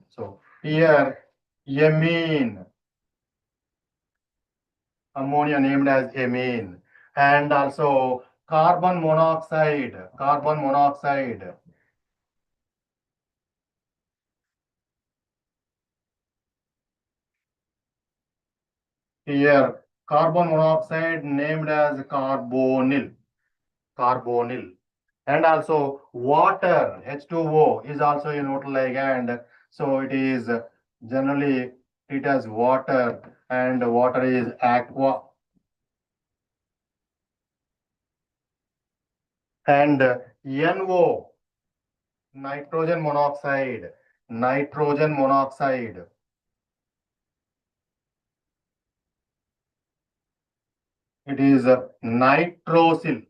so here, amine. Ammonia named as amine, and also carbon monoxide. Carbon monoxide. Here, carbon monoxide named as carbonyl. Carbonyl. And also water, H2O, is also a neutral ligand. So it is generally it as water, and water is aqua. And NO, nitrogen monoxide. Nitrogen monoxide. It is nitrosyl.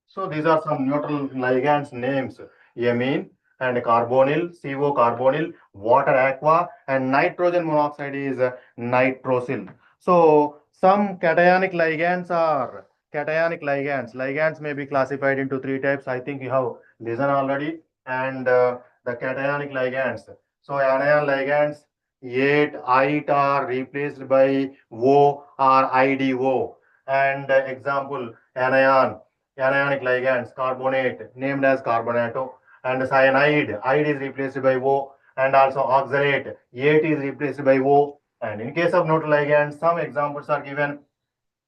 So these are some neutral ligands names: amine and carbonyl, CO carbonyl, water aqua, and nitrogen monoxide is nitrosyl. So some cationic ligands are cationic ligands. Ligands may be classified into three types. I think you have listened already. And the cationic ligands. So anion ligands, 8 it are replaced by O or IDO. And example, anionic ligands, carbonate named as carbonato, and cyanide, ide is replaced by O, and also oxalate, 8 is replaced by O. And in case of neutral ligands, some examples are given.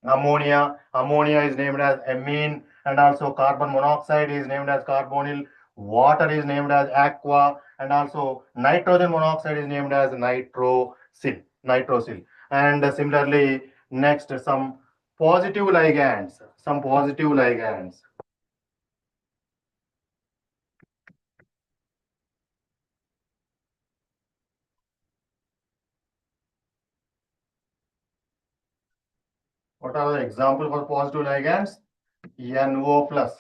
Ammonia is named as amine, and also carbon monoxide is named as carbonyl, water is named as aqua, and also nitrogen monoxide is named as nitrosyl. And similarly, next, some positive ligands. What are the examples for positive ligands? NO plus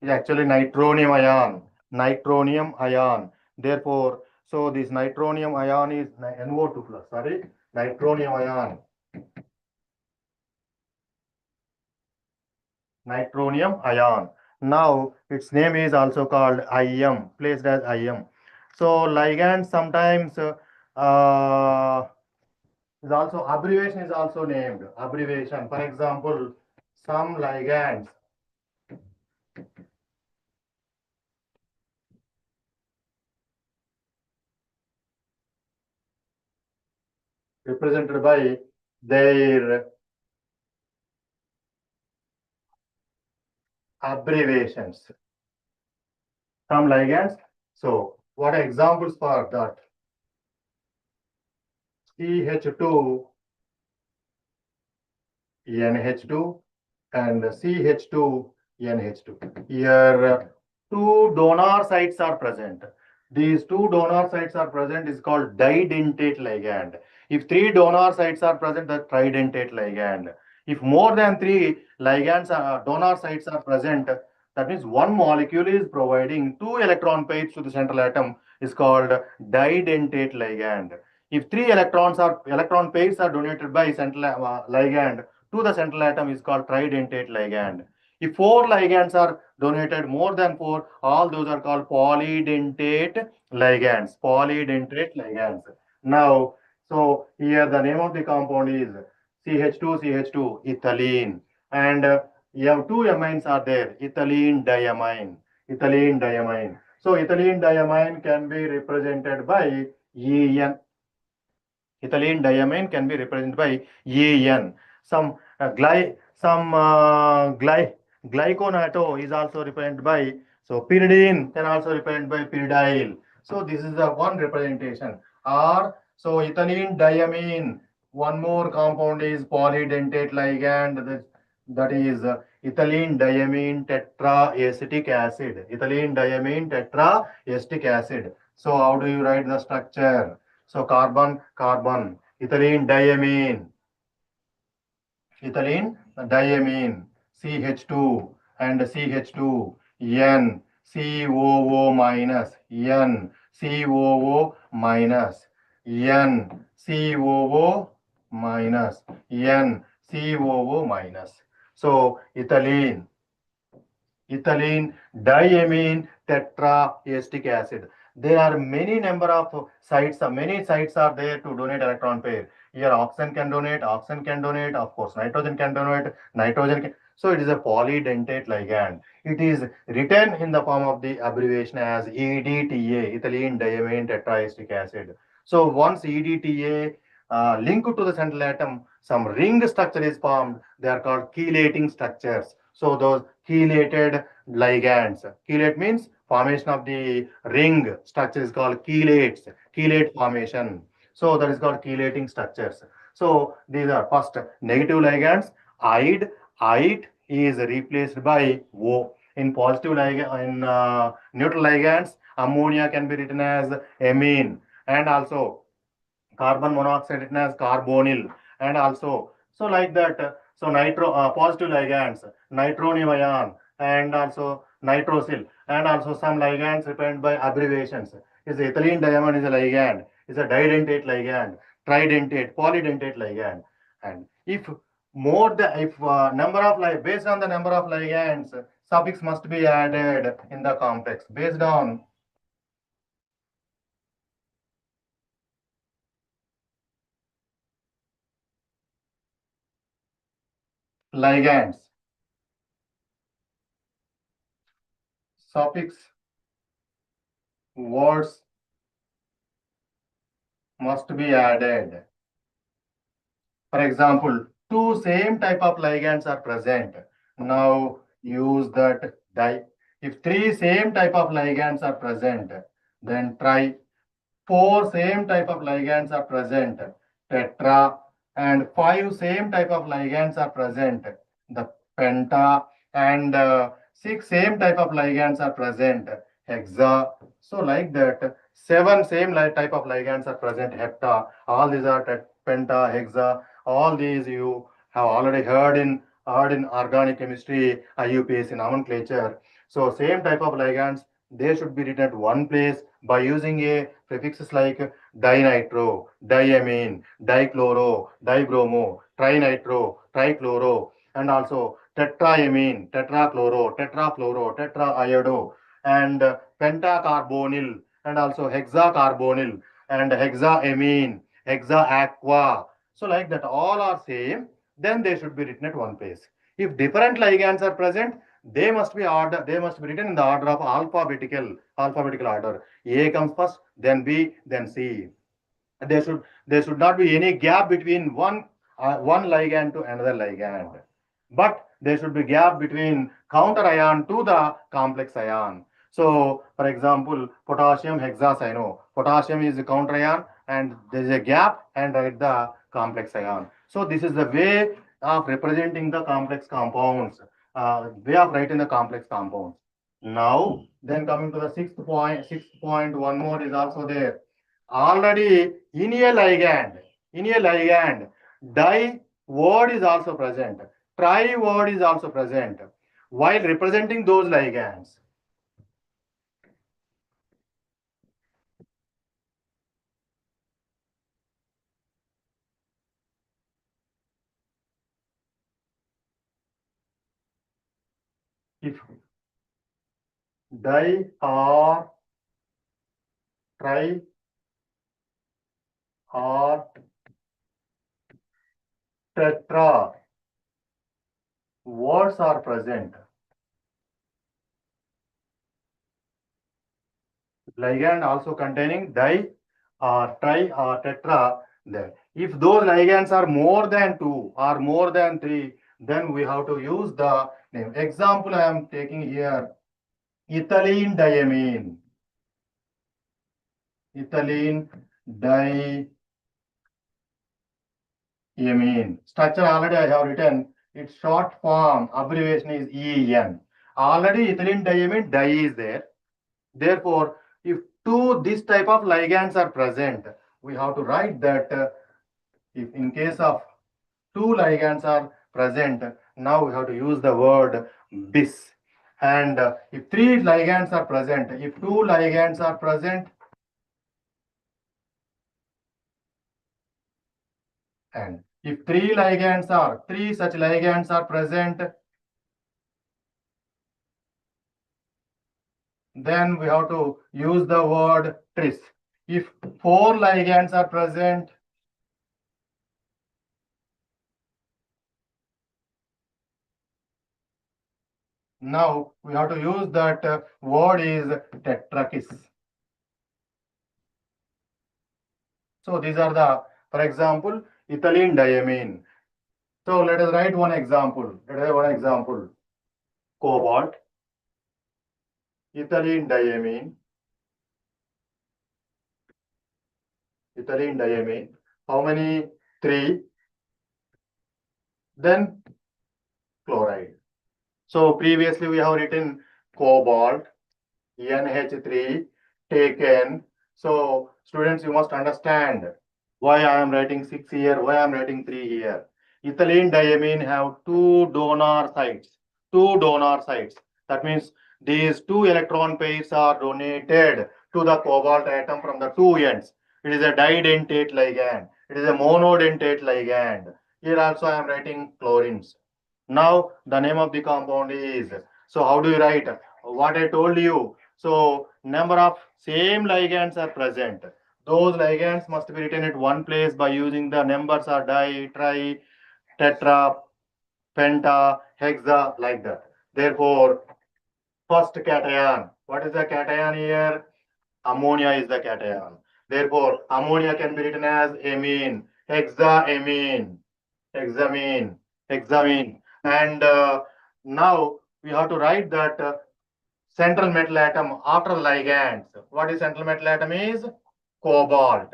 is actually nitronium ion. Nitronium ion. Therefore, so this nitronium ion is NO2 plus. Sorry, nitronium ion. Nitronium ion. Now its name is also called IM, placed as IM. So ligand sometimes is also abbreviation is also named. Abbreviation. For example, some ligands represented by their abbreviations. Some ligands. So, what are examples for that? CH2, NH2, and CH2, NH2. Here, two donor sites are present. these two donor sites are present is called didentate ligand. If three donor sites are present, the tridentate ligand. If more than three ligands, donor sites are present, that means one molecule is providing two electron pairs to the central atom is called didentate ligand. If three electron pairs are donated by central ligand to the central atom is called tridentate ligand. If four ligands are donated more than four, all those are called polydentate ligands. Polydentate ligands. Now, so here the name of the compound is CH2, ethylene. And you have two amines are there, ethylene diamine. Ethylene diamine. So ethylene diamine can be represented by EN. Ethylene diamine can be represented by EN. Some glyconato is also represented by, so pyridine can also represent by pyridyl. So this is the one representation. Or so ethylene diamine. One more compound is polydentate ligand. That is ethylene diamine tetraacetic acid. Ethylene diamine tetraacetic acid. So how do you write the structure? So carbon, carbon, ethylene diamine, CH2 and CH2, N, COO minus, N, COO minus, N, COO minus, N, COO minus. So ethylene diamine tetraacetic acid. There are many sites are there to donate electron pair. Here oxygen can donate, of course, nitrogen can donate, so it is a polydentate ligand. It is written in the form of the abbreviation as EDTA, ethylene diamine tetraacetic acid. So once EDTA linked to the central atom, some ring structure is formed. They are called chelating structures. So those chelated ligands. Chelate means formation of the ring structure is called chelates, chelate formation. So that is called chelating structures. So these are first negative ligands. Ide is replaced by O. In positive ligand, in neutral ligands, ammonia can be written as amine, and also carbon monoxide written as carbonyl, and also so like that. So positive ligands, nitronium ion, and also nitrosyl, and also some ligands represented by abbreviations. Is ethylene diamine is a ligand, is a didentate ligand, tridentate, polydentate ligand. And if more the if number of based on the number of ligands, suffix must be added in the complex based on ligands. Suffix words must be added. For example, two same type of ligands are present. Now use that di. If three same type of ligands are present, then try. Four same type of ligands are present, tetra, and five same type of ligands are present, the penta, and six same type of ligands are present, hexa. So like that, seven same type of ligands are present, hepta. All these are penta, hexa. All these you have already heard in organic chemistry, IUPAC nomenclature. So same type of ligands, they should be written at one place by using a prefixes like dinitro, diamine, dichloro, dibromo, trinitro, trichloro, and also tetraamine, tetrachloro, tetrafluoro, tetraiodo, and pentacarbonyl, and also hexacarbonyl, and hexaamine, hexaaqua. So like that, all are same. Then they should be written at one place. If different ligands are present, they must be written in the order of alphabetical order. A comes first, then B, then C. There should not be any gap between one ligand to another ligand, but there should be gap between counter ion to the complex ion. So for example, potassium hexacyano, potassium is the counter ion and there is a gap and write the complex ion. So this is the way of representing the complex compounds, way of writing the complex compounds. Now, then coming to the sixth point, one more is also there. Already in a ligand, di word is also present, tri word is also present. While representing those ligands, if di or tri or tetra words are present, ligand also containing di or tri or tetra there. If those ligands are more than 2 or more than 3, then we have to use the name. Example I am taking here, ethylene diamine. Ethylene diamine. Structure already I have written. Its short form abbreviation is EN. Already ethylene diamine di is there. Therefore, if this type of ligands are present, we have to write that if in case of 2 ligands are present, now we have to use the word bis. And if 3 ligands are present, if 2 ligands are present, and if 3 such ligands are present, then we have to use the word tris. If 4 ligands are present, now we have to use that word is tetrakis. So these are the, for example, ethylene diamine. So let us write one example. Cobalt, ethylene diamine. How many? 3. Then chloride. So previously we have written cobalt, NH3 taken. So students, you must understand why I am writing 6 here, why I am writing 3 here. Ethylene diamine have 2 donor sites. That means these 2 electron pairs are donated to the cobalt atom from the 2 ends. It is a didentate ligand. It is a monodentate ligand. Here also I am writing chlorines. Now the name of the compound is. So how do you write? What I told you. So number of same ligands are present. Those ligands must be written at one place by using the numbers are di, tri, tetra, penta, hexa, like that. Therefore, first cation. What is the cation here? Ammonia is the cation. Therefore, ammonia can be written as amine, hexamine, hexamine. And now we have to write that central metal atom after ligands. What is central metal atom is? Cobalt.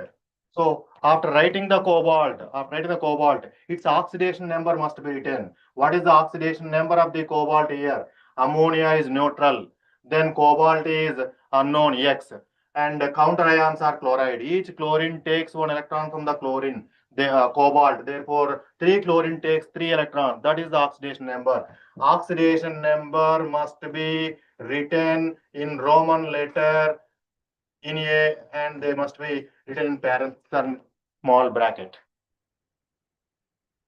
So after writing the cobalt, its oxidation number must be written. What is the oxidation number of the cobalt here? Ammonia is neutral. Then cobalt is unknown X. And counter ions are chloride. Each chlorine takes 1 electron from the chlorine. Cobalt. Therefore, 3 chlorine takes 3 electrons. That is the oxidation number. Oxidation number must be written in Roman letter in a, and they must be written in parentheses small bracket.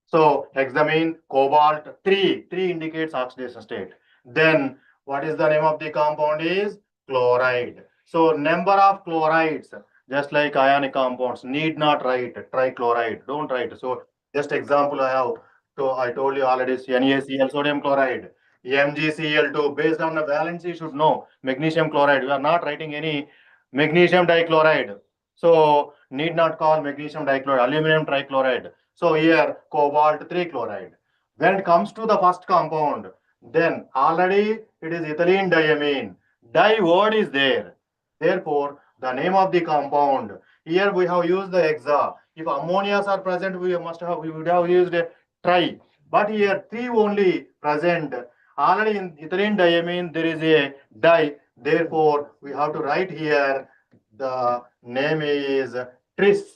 So hexamine, cobalt, 3 indicates oxidation state. Then what is the name of the compound is chloride. So number of chlorides, just like ionic compounds, need not write trichloride. Don't write. So just example I have. So I told you already, NaCl, sodium chloride, MgCl2. Based on the valence, you should know magnesium chloride. We are not writing any magnesium dichloride. So need not call magnesium dichloride, aluminum trichloride. So here cobalt 3 chloride. When it comes to the first compound, then already it is ethylene diamine. Di word is there. Therefore, the name of the compound. Here we have used the hexa. If ammonias are present, we would have used a tri. But here 3 only present. Already in ethylene diamine, there is a di. Therefore, we have to write here the name is tris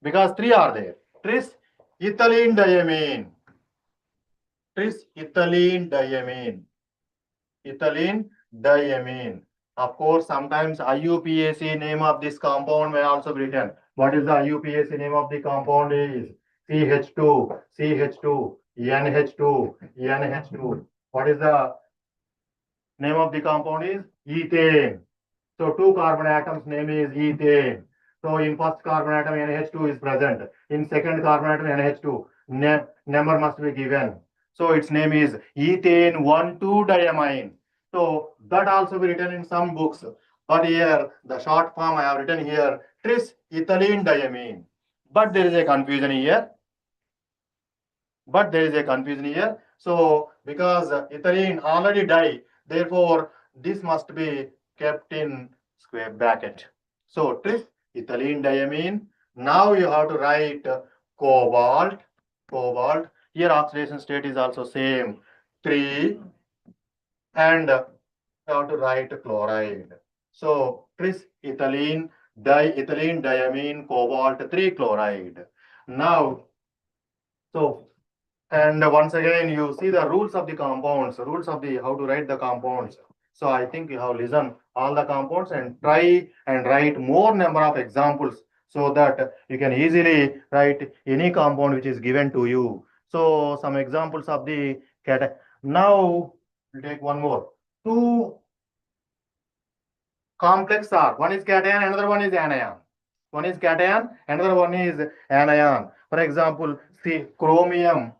because three are there. Tris ethylene diamine. Tris ethylene diamine. Ethylene diamine. Of course, sometimes IUPAC name of this compound may also be written. What is the IUPAC name of the compound is CH2, CH2, NH2, NH2. What is the name of the compound is ethane. So two carbon atoms name is ethane. So in first carbon atom NH2 is present. In second carbon atom NH2 number must be given. So its name is ethane 1,2-diamine. So that also be written in some books. But here the short form I have written here tris ethylene diamine. But there is a confusion here. So because ethylene already die, therefore this must be kept in square bracket. So tris ethylene diamine. Now you have to write cobalt. Here oxidation state is also same 3, and you have to write chloride. So tris ethylene diethylene diamine cobalt 3 chloride. Now, so and once again, you see the rules of the compounds, rules of the how to write the compounds. So I think you have listened all the compounds and try and write more number of examples so that you can easily write any compound which is given to you. So some examples of the cat. Now we'll take one more. Two complex are, one is cation, another one is anion. One is cation, another one is anion. For example, see chromium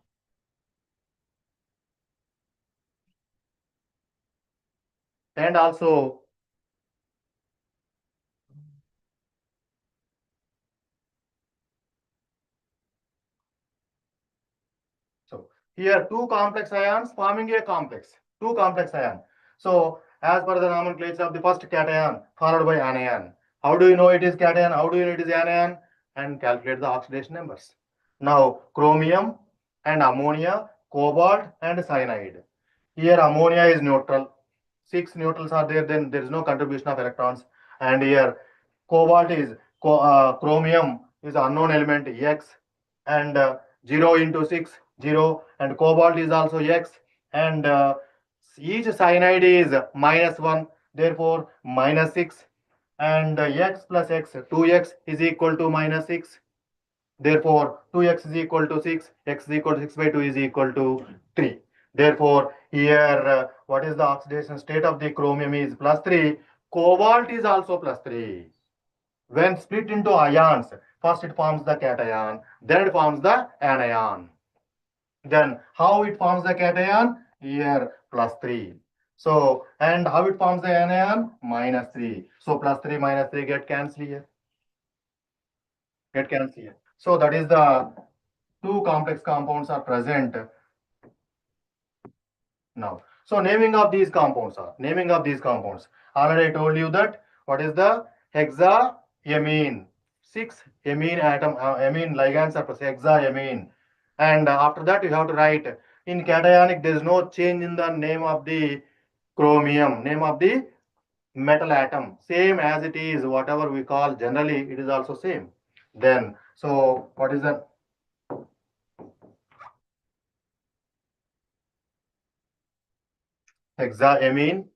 and also so here two complex ions forming a complex, two complex ion. So as per the nomenclature of the first cation followed by anion. How do you know it is cation? How do you know it is anion? And calculate the oxidation numbers. Now chromium and ammonia, cobalt and cyanide. Here ammonia is neutral. 6 neutrals are there, then there is no contribution of electrons. And here cobalt is chromium is unknown element X, and 0 into 6 0, and cobalt is also X, and each cyanide is -1, therefore -6, and X plus X 2X is equal to -6. Therefore, 2x is equal to 6, x is equal to 6 by 2 is equal to 3. Therefore, here what is the oxidation state of the chromium is +3. Cobalt is also +3. When split into ions, first it forms the cation, then it forms the anion. Then how it forms the cation? Here +3. So, and how it forms the anion? -3. So +3 -3 get cancelled here. So that is the two complex compounds are present now. So naming of these compounds. Already I told you that what is the hexaamine. 6 amine atom, amine ligands are hexaamine. And after that you have to write in cationic there is no change in the name of the chromium, name of the metal atom. Same as it is, whatever we call generally, it is also same. Then, so what is the hexaamine,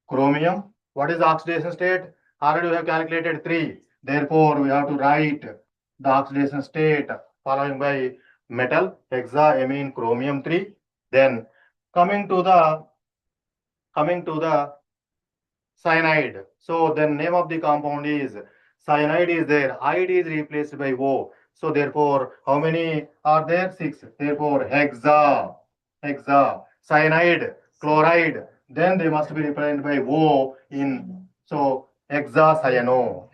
chromium. What is the oxidation state? Already we have calculated 3. Therefore, we have to write the oxidation state following by metal, hexaamine chromium 3. Then coming to the cyanide. So the name of the compound is cyanide is there. Ide is replaced by O. So therefore, how many are there? 6. Therefore, hexa, cyanide, chloride. Then they must be represented by O in, so hexacyano.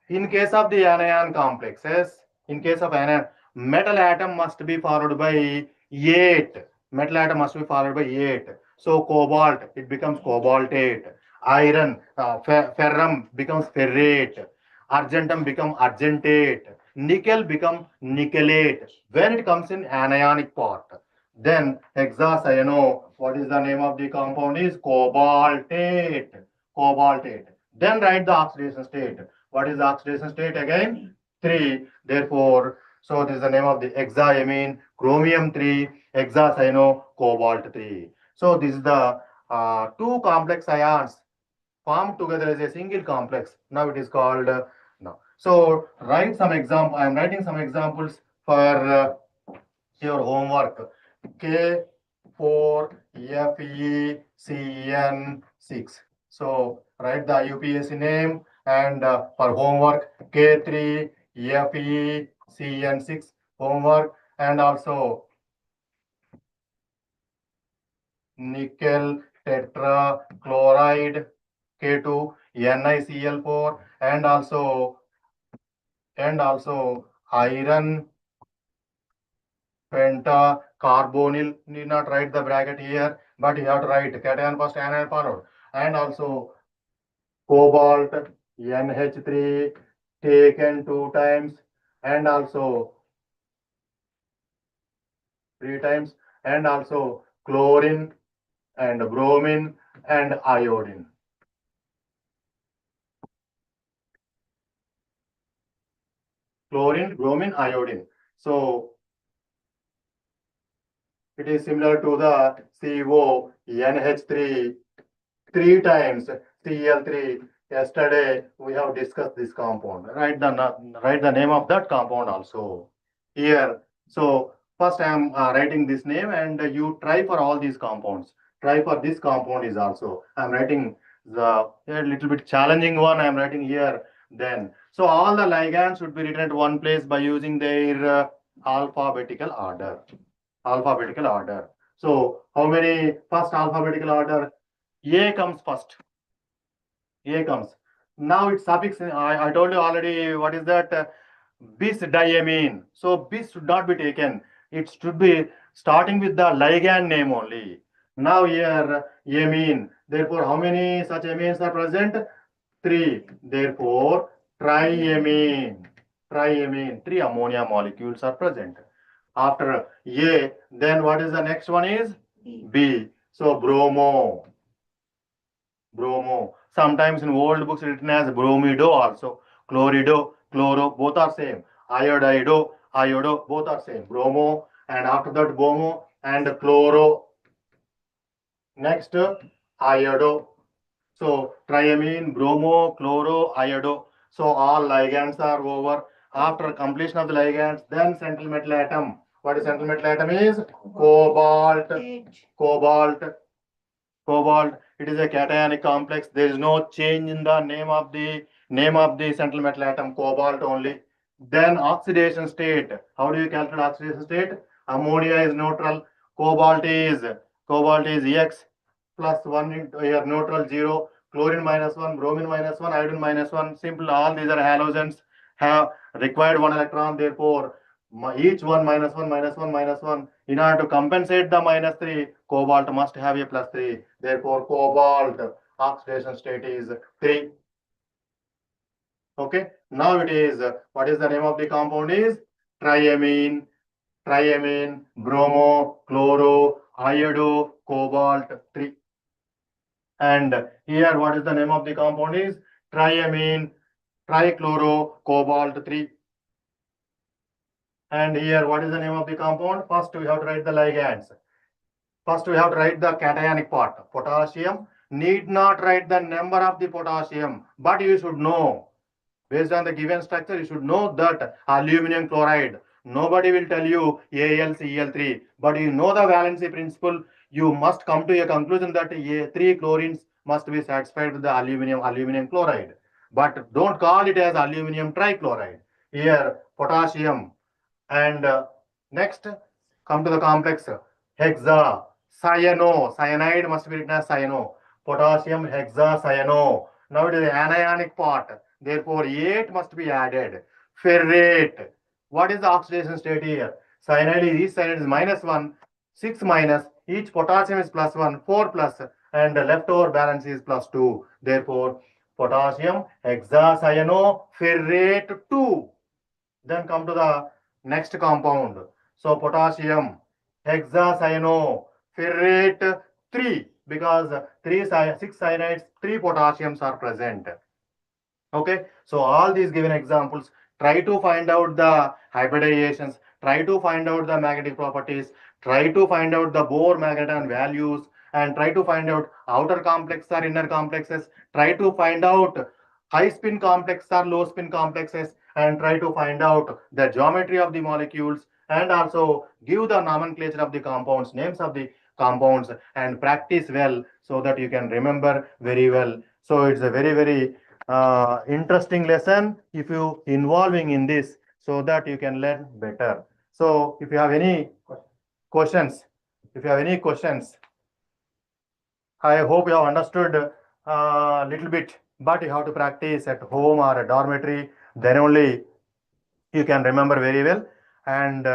In case of the anion complexes, in case of anion, metal atom must be followed by 8. Metal atom must be followed by 8. So cobalt, it becomes cobaltate. Iron, ferrum becomes ferrate. Argentum becomes argentate. nickel become nickelate when it comes in anionic part. Then hexacyano, what is the name of the compound is cobaltate. Cobaltate. Then write the oxidation state. What is the oxidation state again? 3. Therefore, so this is the name of the hexaamine, chromium 3, hexacyano, cobalt 3. So this is the two complex ions formed together as a single complex. Now it is called now. So write some example. I am writing some examples for your homework. K4FeCN6. So write the UPSC name and for homework K3FeCN6 homework, and also nickel tetrachloride K2 NiCl4, and also iron pentacarbonyl. Need not write the bracket here, but you have to write cation first, anion followed, and also cobalt NH3 taken 2 times, and also 3 times, and also chlorine and bromine and iodine. Chlorine, bromine, iodine. So it is similar to the CO NH3 3 times Cl3. Yesterday we have discussed this compound. Write the name of that compound also here. So first I am writing this name, and you try for all these compounds. Try for this compound is also. I am writing the a little bit challenging one. I am writing here. Then so all the ligands should be written at one place by using their alphabetical order. Alphabetical order. So how many first alphabetical order? A comes first. A comes. Now it's suffix. I told you already what is that? Bis diamine. So bis should not be taken. It should be starting with the ligand name only. Now here amine. Therefore, how many such amines are present? 3. Therefore, triamine. Triamine. 3 ammonia molecules are present. After A, then what is the next one is? B. So bromo. Bromo. Sometimes in old books written as bromido also. Chlorido, chloro, both are same. Iodido, iodo, both are same. Bromo, and after that bromo and chloro. Next, iodo. So triamine, bromo, chloro, iodo. So all ligands are over. After completion of the ligands, then central metal atom. What is central metal atom is? Cobalt. Cobalt. Cobalt. It is a cationic complex. There is no change in the name of the central metal atom. Cobalt only. Then oxidation state. How do you calculate oxidation state? Ammonia is neutral. Cobalt is X plus 1 into here neutral 0. Chlorine -1, bromine -1, iodine -1. Simple. All these are halogens. Have required 1 electron. Therefore, each one -1, -1, -1. In order to compensate the -3, cobalt must have a +3. Therefore, cobalt oxidation state is 3. Okay. Now it is what is the name of the compound is triamine. Triamine, bromo, chloro, iodo, cobalt 3. And here what is the name of the compound is triamine, trichloro, cobalt 3. And here, what is the name of the compound? First, we have to write the ligands. First, we have to write the cationic part. Potassium. Need not write the number of the potassium, but you should know. Based on the given structure, you should know that aluminum chloride. Nobody will tell you AlCl3, but you know the valency principle. You must come to a conclusion that 3 chlorines must be satisfied with the aluminum chloride. But don't call it as aluminum trichloride. Here, potassium. And next, come to the complex hexa, cyano. Cyanide must be written as cyano. Potassium hexacyano. Now it is the anionic part. Therefore, 8 must be added. Ferrate. What is the oxidation state here? Cyanide is each cyanide is -1, 6 minus. Each potassium is +1, 4 plus, and the leftover balance is +2. Therefore, potassium hexacyano ferrate 2. Then come to the next compound. So potassium hexacyanoferrate 3, because 6 cyanides, 3 potassiums are present. Okay, so all these given examples, try to find out the hybridizations, try to find out the magnetic properties, try to find out the Bohr magneton values, and try to find out outer complex or inner complexes, try to find out high spin complex or low spin complexes, and try to find out the geometry of the molecules, and also give the nomenclature of the compounds, names of the compounds, and practice well so that you can remember very well. So it's a very interesting lesson if you involving in this, so that you can learn better. So if you have any questions, I hope you have understood a little bit, but you have to practice at home or a dormitory, then only you can remember very well. And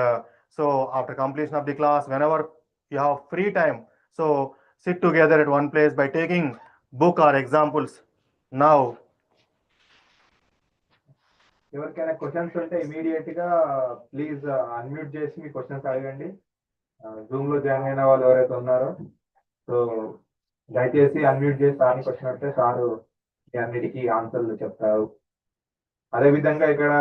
so after completion of the class, whenever you have free time, so sit together at one place by taking book or examples. Now ఎవరికైనా questions ఉంటే immediate గా please unmute చేసి మీ questions అడగండి. Zoom లో join అయిన వాళ్ళు ఎవరైతే ఉన్నారో సో దయచేసి అన్మ్యూట్ చేసి సార్ని క్వశ్చన్ వస్తే సారు మీ అన్నిటికీ ఆన్సర్లు చెప్తారు. అదేవిధంగా ఇక్కడ